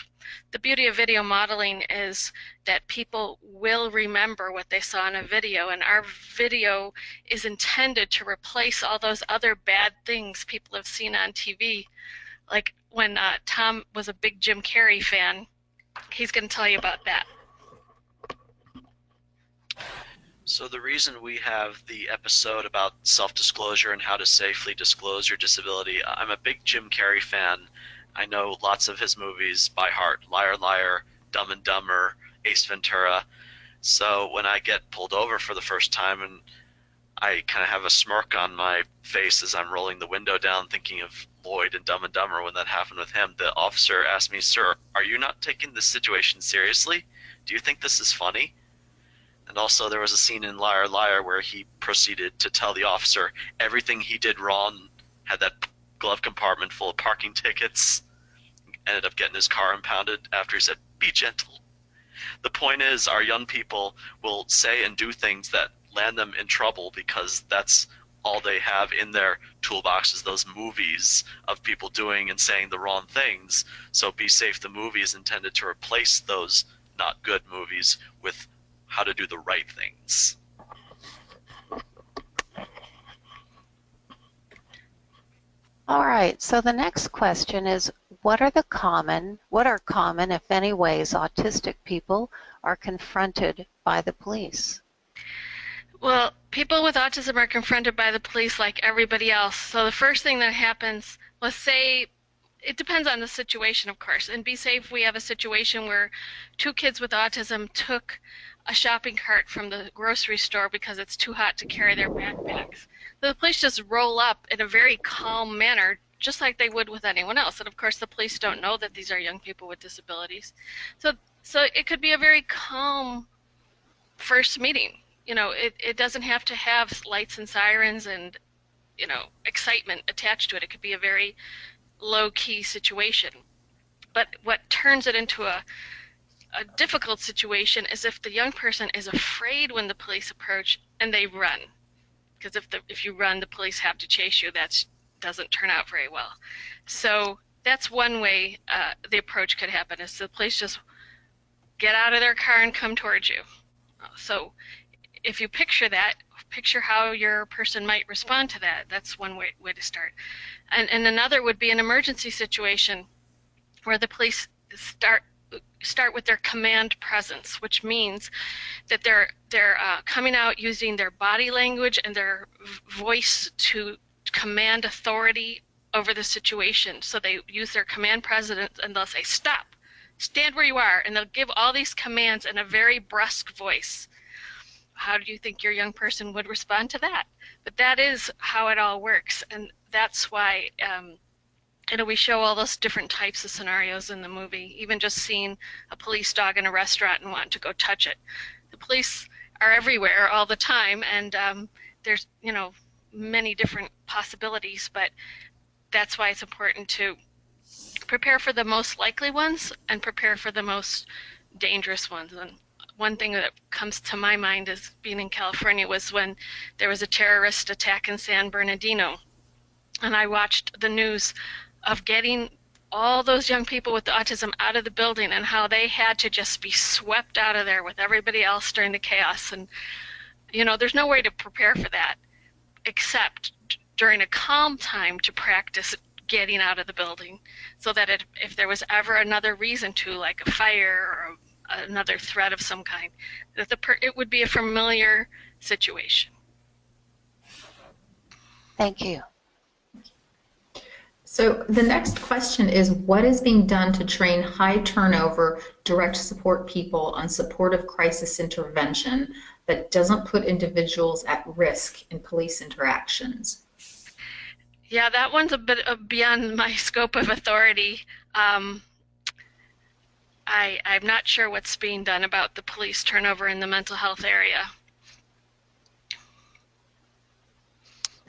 the beauty of video modeling is that people will remember what they saw in a video, and our video is intended to replace all those other bad things people have seen on TV. Like when Tom was a big Jim Carrey fan, he's going to tell you about that. So the reason we have the episode about self-disclosure and how to safely disclose your disability, I'm a big Jim Carrey fan. I know lots of his movies by heart. Liar Liar, Dumb and Dumber, Ace Ventura. So when I get pulled over for the first time and I kind of have a smirk on my face as I'm rolling the window down thinking of Lloyd and Dumb and Dumber when that happened with him, the officer asked me, "Sir, are you not taking this situation seriously? Do you think this is funny?" And also there was a scene in Liar Liar where he proceeded to tell the officer everything he did wrong, had that glove compartment full of parking tickets, ended up getting his car impounded after he said, "Be gentle." The point is, our young people will say and do things that land them in trouble because that's all they have in their toolboxes, those movies of people doing and saying the wrong things. So Be Safe, the movie, is intended to replace those not good movies with how to do the right things. All right, so the next question is, what are common, if any, ways autistic people are confronted by the police? Well, people with autism are confronted by the police like everybody else. So the first thing that happens, let's say, it depends on the situation, of course. In Be Safe, we have a situation where 2 kids with autism took a shopping cart from the grocery store because it's too hot to carry their backpacks. So the police just roll up in a very calm manner, just like they would with anyone else. And of course, the police don't know that these are young people with disabilities. So it could be a very calm first meeting. It doesn't have to have lights and sirens and, excitement attached to it. It could be a very low-key situation. But what turns it into a difficult situation is if the young person is afraid when the police approach and they run. Because if you run, the police have to chase you. That doesn't turn out very well. So that's one way the approach could happen, is the police just get out of their car and come towards you. So if you picture that, picture how your person might respond to that. That's one way to start. And another would be an emergency situation where the police start with their command presence, which means that they're coming out using their body language and their voice to command authority over the situation. So they use their command presence and they'll say, "Stop, stand where you are," and they'll give all these commands in a very brusque voice. How do you think your young person would respond to that? But that is how it all works, and that's why we show all those different types of scenarios in the movie, even just seeing a police dog in a restaurant and wanting to go touch it. The police are everywhere all the time, and there's many different possibilities, but that's why it's important to prepare for the most likely ones and prepare for the most dangerous ones. And one thing that comes to my mind as being in California was when there was a terrorist attack in San Bernardino, and I watched the news of getting all those young people with autism out of the building and how they had to just be swept out of there with everybody else during the chaos. And, you know, there's no way to prepare for that except during a calm time to practice getting out of the building, so that if there was ever another reason to, like a fire or another threat of some kind, that it would be a familiar situation. Thank you. So the next question is, what is being done to train high turnover direct support people on supportive crisis intervention that doesn't put individuals at risk in police interactions? Yeah, that one's a bit beyond my scope of authority. I'm not sure what's being done about the police turnover in the mental health area.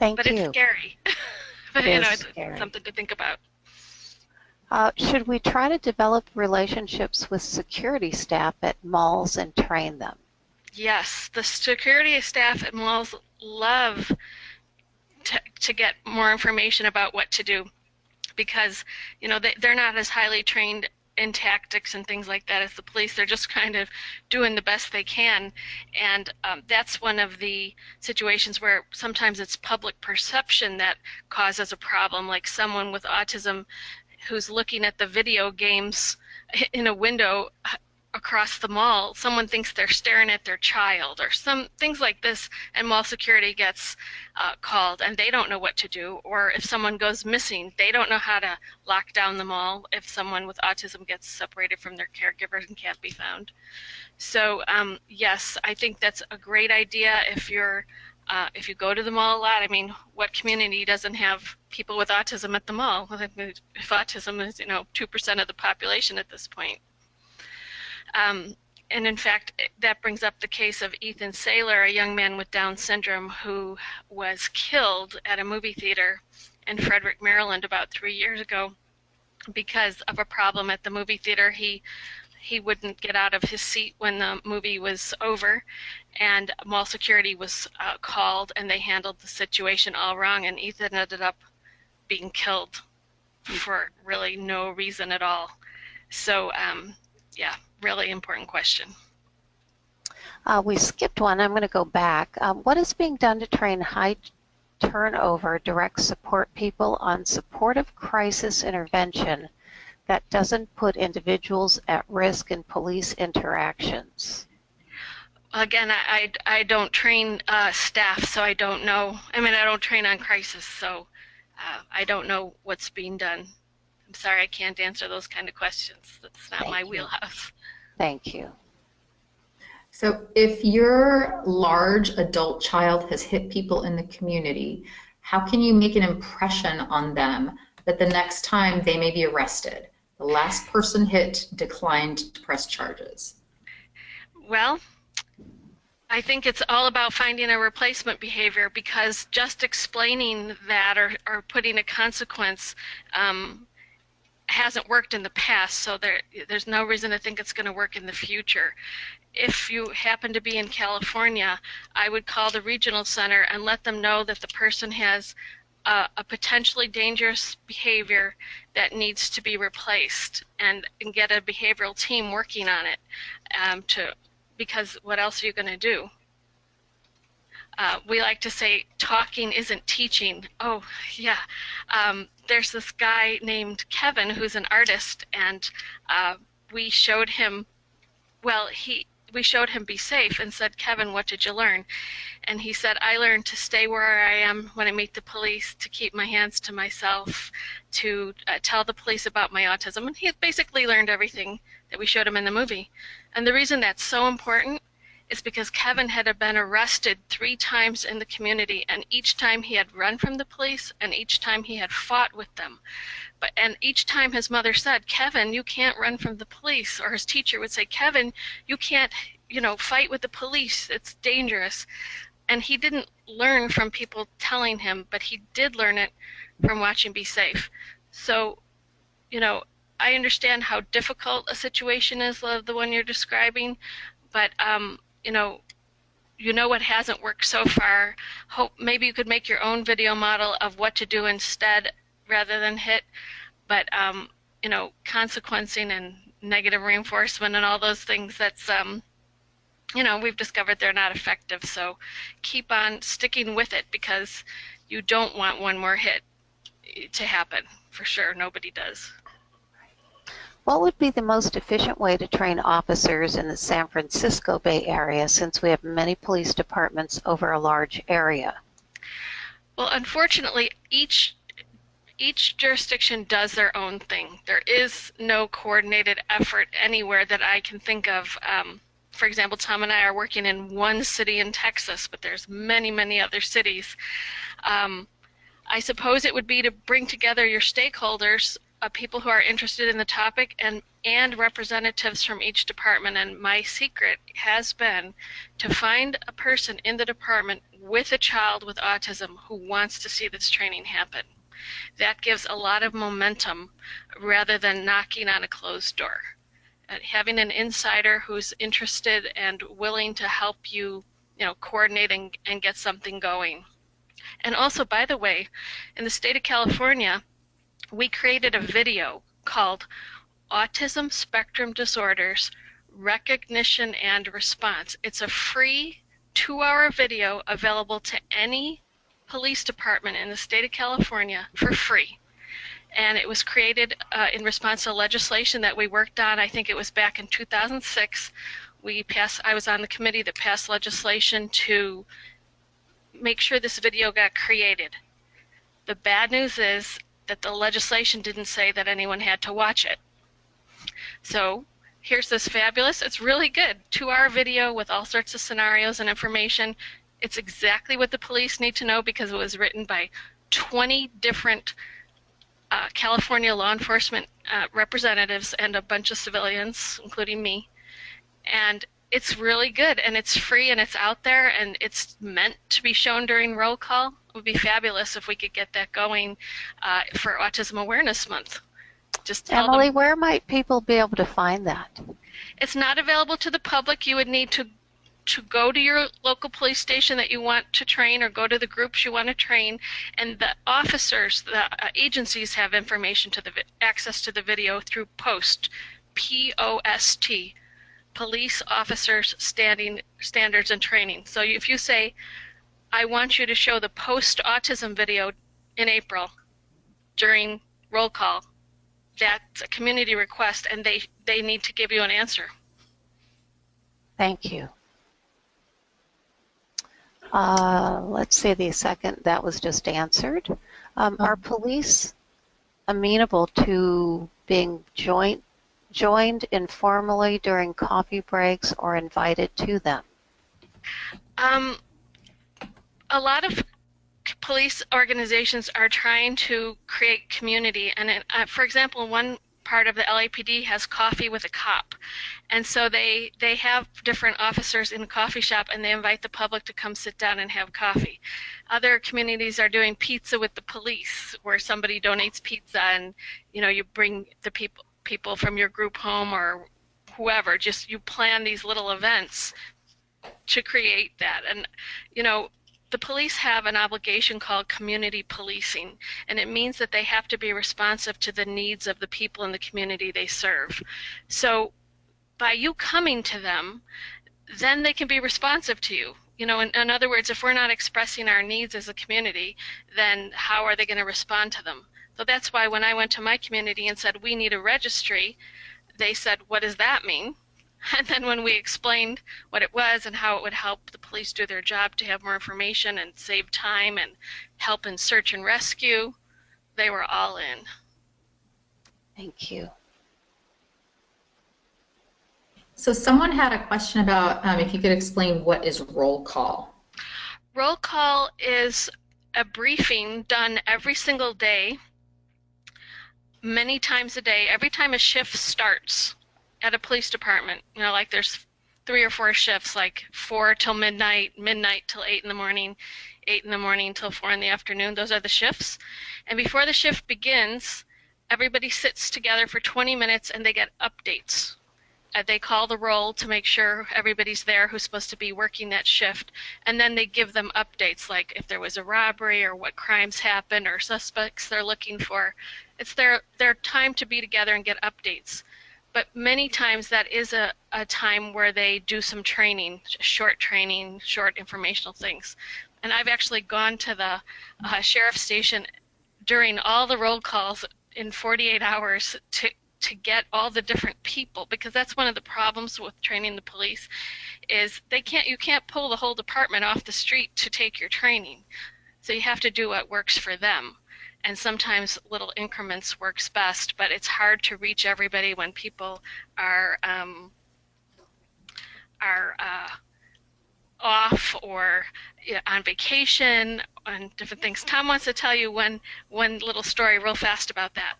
Thank but you. It's scary. But It you know, is it's scary. something to think about. Should we try to develop relationships with security staff at malls and train them? Yes, the security staff at malls love to get more information about what to do, because you know they're not as highly trained in tactics and things like that as the police. They're just kind of doing the best they can, and that's one of the situations where sometimes it's public perception that causes a problem, like someone with autism who's looking at the video games in a window across the mall. Someone thinks they're staring at their child or some things like this, and mall security gets called and they don't know what to do. Or if someone goes missing, they don't know how to lock down the mall if someone with autism gets separated from their caregivers and can't be found. So yes, I think that's a great idea if you go to the mall a lot. I mean, what community doesn't have people with autism at the mall? If autism is, 2% of the population at this point. And in fact, that brings up the case of Ethan Saylor, a young man with Down syndrome who was killed at a movie theater in Frederick, Maryland about 3 years ago because of a problem at the movie theater. He wouldn't get out of his seat when the movie was over, and mall security was called, and they handled the situation all wrong, and Ethan ended up being killed for really no reason at all. So yeah, really important question. We skipped one. I'm going to go back. What is being done to train high turnover direct support people on supportive crisis intervention that doesn't put individuals at risk in police interactions? Again, I don't train staff, so I don't know. I mean, I don't train on crisis, so I don't know what's being done. I'm sorry, I can't answer those kind of questions. That's not my wheelhouse. Thank you. So if your large adult child has hit people in the community, how can you make an impression on them that the next time they may be arrested? The last person hit declined to press charges. Well, I think it's all about finding a replacement behavior, because just explaining that or putting a consequence hasn't worked in the past, so there's no reason to think it's going to work in the future. If you happen to be in California, I would call the regional center and let them know that the person has a potentially dangerous behavior that needs to be replaced, and get a behavioral team working on it, because what else are you going to do? We like to say talking isn't teaching. Oh, yeah. There's this guy named Kevin who's an artist, and we showed him, we showed him Be Safe and said, Kevin, what did you learn? And he said, I learned to stay where I am when I meet the police, to keep my hands to myself, to tell the police about my autism. And he had basically learned everything that we showed him in the movie. And the reason that's so important is because Kevin had been arrested 3 times in the community, and each time he had run from the police, and each time he had fought with them. And each time his mother said, Kevin, you can't run from the police, or his teacher would say, Kevin, you can't, fight with the police, it's dangerous. and he didn't learn from people telling him, but he did learn it from watching Be Safe. So, you know, I understand how difficult a situation is, the one you're describing, but you know what hasn't worked so far. Hope maybe you could make your own video model of what to do instead rather than hit. But you know, consequencing and negative reinforcement and all those things, that's you know, we've discovered they're not effective. So keep on sticking with it, because you don't want one more hit to happen. For sure, nobody does. What would be the most efficient way to train officers in the San Francisco Bay Area, since we have many police departments over a large area? Well, unfortunately, each jurisdiction does their own thing. There is no coordinated effort anywhere that I can think of. For example, Tom and I are working in one city in Texas, but there's many, many other cities. I suppose it would be to bring together your stakeholders, people who are interested in the topic, and representatives from each department. And my secret has been to find a person in the department with a child with autism who wants to see this training happen. That gives a lot of momentum rather than knocking on a closed door. Having an insider who's interested and willing to help you, coordinate and get something going. And also, by the way, in the state of California, we created a video called Autism Spectrum Disorders, Recognition and Response. It's a free 2-hour video available to any police department in the state of California for free. And it was created in response to legislation that we worked on. I think it was back in 2006. I was on the committee that passed legislation to make sure this video got created. The bad news is that the legislation didn't say that anyone had to watch it. So here's this fabulous, it's really good, 2-hour video with all sorts of scenarios and information. It's exactly what the police need to know, because it was written by 20 different California law enforcement representatives and a bunch of civilians, including me. And it's really good, and it's free, and it's out there, and it's meant to be shown during roll call. It would be fabulous if we could get that going for Autism Awareness Month. Just tell Emily, them. where might people be able to find that? It's not available to the public. You would need to go to your local police station that you want to train, or go to the groups you want to train, and the officers, the agencies have information to access to the video through POST, P-O-S-T, Police Officers Standards and Training. So if you say, I want you to show the post-autism video in April during roll call, that's a community request, and they need to give you an answer. Thank you. Let's see, the second, that was just answered. Are police amenable to being joined informally during coffee breaks or invited to them? A lot of police organizations are trying to create community, and for example, one part of the LAPD has coffee with a cop, and so they have different officers in the coffee shop, and they invite the public to come sit down and have coffee. Other communities are doing pizza with the police, where somebody donates pizza, and you bring the people from your group home, or whoever, just you plan these little events to create that. And the police have an obligation called community policing, and it means that they have to be responsive to the needs of the people in the community they serve. So by you coming to them, then they can be responsive to you. In other words, if we're not expressing our needs as a community, then how are they going to respond to them? So that's why when I went to my community and said, we need a registry, they said, what does that mean? And then when we explained what it was and how it would help the police do their job to have more information and save time and help in search and rescue, they were all in. Thank you. So someone had a question about if you could explain what is roll call. Roll call is a briefing done every single day, many times a day, every time a shift starts at a police department. Like there's 3 or 4 shifts, like 4 till midnight, midnight till 8 in the morning, 8 in the morning till 4 in the afternoon. Those are the shifts. And before the shift begins, everybody sits together for 20 minutes and they get updates. They call the roll to make sure everybody's there who's supposed to be working that shift, and then they give them updates, like if there was a robbery or what crimes happened or suspects they're looking for. It's their time to be together and get updates. But many times that is a time where they do some training, short informational things. And I've actually gone to the sheriff's station during all the roll calls in 48 hours to get all the different people, because that's one of the problems with training the police is you can't pull the whole department off the street to take your training. So you have to do what works for them. And sometimes little increments works best, but it's hard to reach everybody when people are off or on vacation and different things. Tom wants to tell you one little story real fast about that.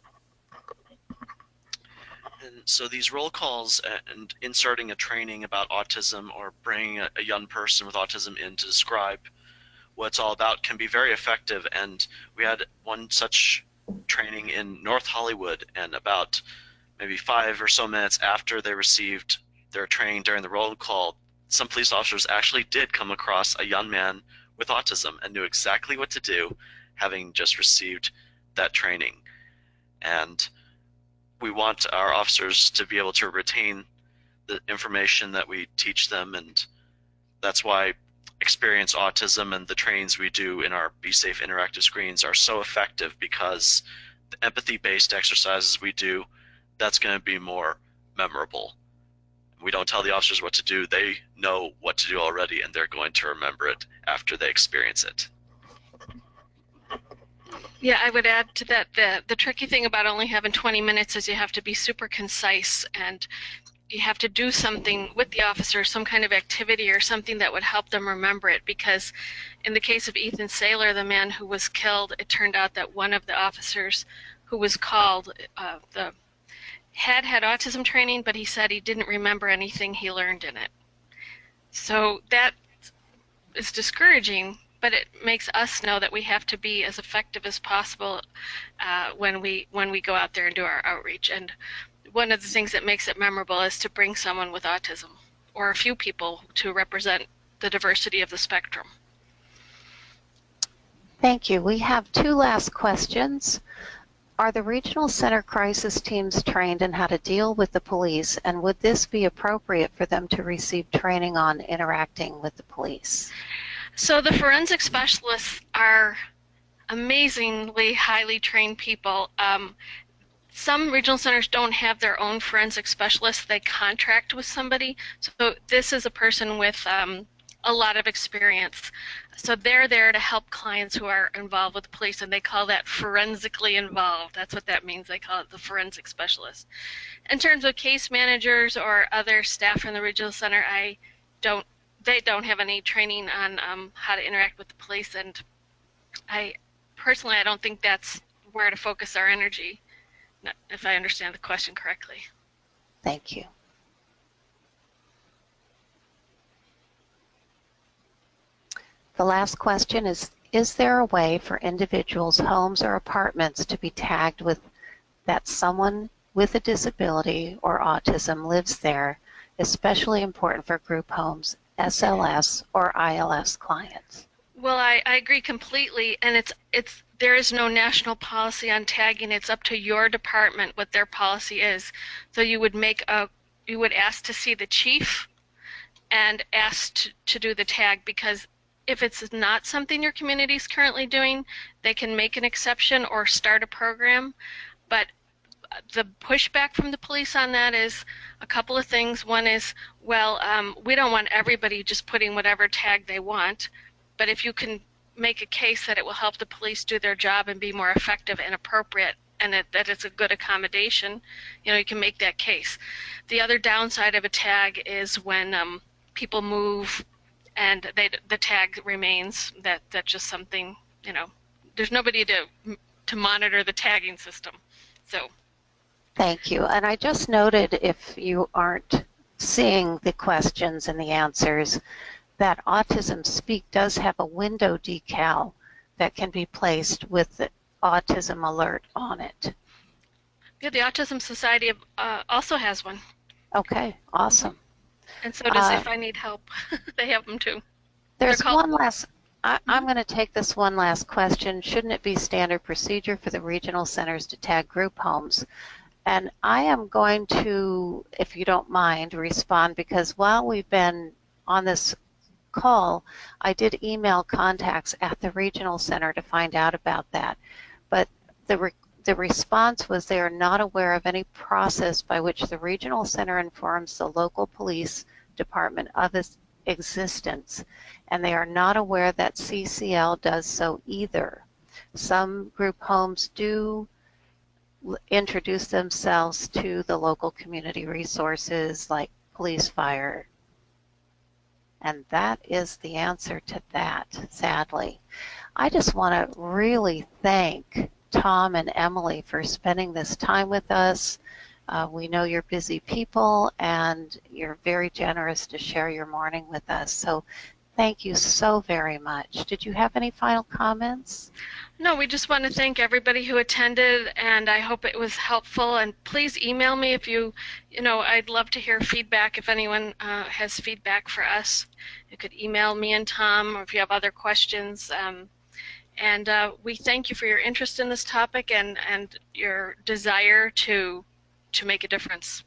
And so these roll calls and inserting a training about autism or bringing a young person with autism in to describe what it's all about can be very effective. And we had one such training in North Hollywood, and about maybe 5 or so minutes after they received their training during the roll call, some police officers actually did come across a young man with autism and knew exactly what to do, having just received that training. And we want our officers to be able to retain the information that we teach them, and that's why Experience Autism and the trainings we do in our Be Safe interactive screens are so effective, because the empathy-based exercises we do, that's going to be more memorable. We don't tell the officers what to do. They know what to do already, and they're going to remember it after they experience it. Yeah, I would add to that the tricky thing about only having 20 minutes is you have to be super concise, and you have to do something with the officer, some kind of activity or something that would help them remember it. Because in the case of Ethan Saylor, the man who was killed, it turned out that one of the officers who was called had autism training, but he said he didn't remember anything he learned in it. So that is discouraging, but it makes us know that we have to be as effective as possible when we go out there and do our outreach. And one of the things that makes it memorable is to bring someone with autism, or a few people, to represent the diversity of the spectrum. Thank you. We have 2 last questions. Are the regional center crisis teams trained in how to deal with the police, and would this be appropriate for them to receive training on interacting with the police? So the forensic specialists are amazingly highly trained people. Some regional centers don't have their own forensic specialists. They contract with somebody. So this is a person with a lot of experience. So they're there to help clients who are involved with the police, and they call that forensically involved. That's what that means. They call it the forensic specialist. In terms of case managers or other staff from the regional center, they don't have any training on how to interact with the police, and I don't think that's where to focus our energy, if I understand the question correctly. Thank you. The last question is there a way for individuals' homes or apartments to be tagged with that someone with a disability or autism lives there, especially important for group homes, SLS, or ILS clients? Well, I agree completely, and there is no national policy on tagging. It's up to your department what their policy is. So you would ask to see the chief and ask to do the tag, because if it's not something your community is currently doing, they can make an exception or start a program. But the pushback from the police on that is a couple of things. One is, well, we don't want everybody just putting whatever tag they want, but if you can make a case that it will help the police do their job and be more effective and appropriate, and that it's a good accommodation, you can make that case. The other downside of a tag is when people move and the tag remains, that's just something, there's nobody to monitor the tagging system. So. Thank you. And I just noted, if you aren't seeing the questions and the answers, that Autism Speak does have a window decal that can be placed with the autism alert on it. Yeah, the Autism Society also has one. Okay, awesome. And so does If I Need Help. They have them too. There's one last, I'm going to take this one last question. Shouldn't it be standard procedure for the regional centers to tag group homes? And I am going to, if you don't mind, respond, because while we've been on this call, I did email contacts at the regional center to find out about that. But the response was they are not aware of any process by which the regional center informs the local police department of its existence, and they are not aware that CCL does so either. Some group homes do introduce themselves to the local community resources like police, fire, and that is the answer to that, sadly. I just want to really thank Tom and Emily for spending this time with us. We know you're busy people and you're very generous to share your morning with us. So thank you so very much. Did you have any final comments? No, we just want to thank everybody who attended, and I hope it was helpful. And please email me if I'd love to hear feedback. If anyone has feedback for us, you could email me and Tom, or if you have other questions. And we thank you for your interest in this topic and your desire to make a difference.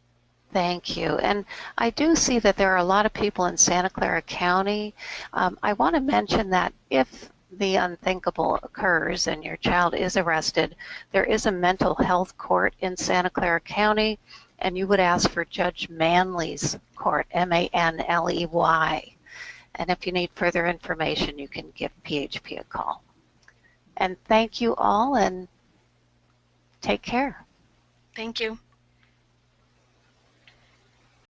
Thank you. And I do see that there are a lot of people in Santa Clara County. I want to mention that if the unthinkable occurs and your child is arrested, there is a mental health court in Santa Clara County, and you would ask for Judge Manley's court, M-A-N-L-E-Y. And if you need further information, you can give PHP a call. And thank you all, and take care. Thank you.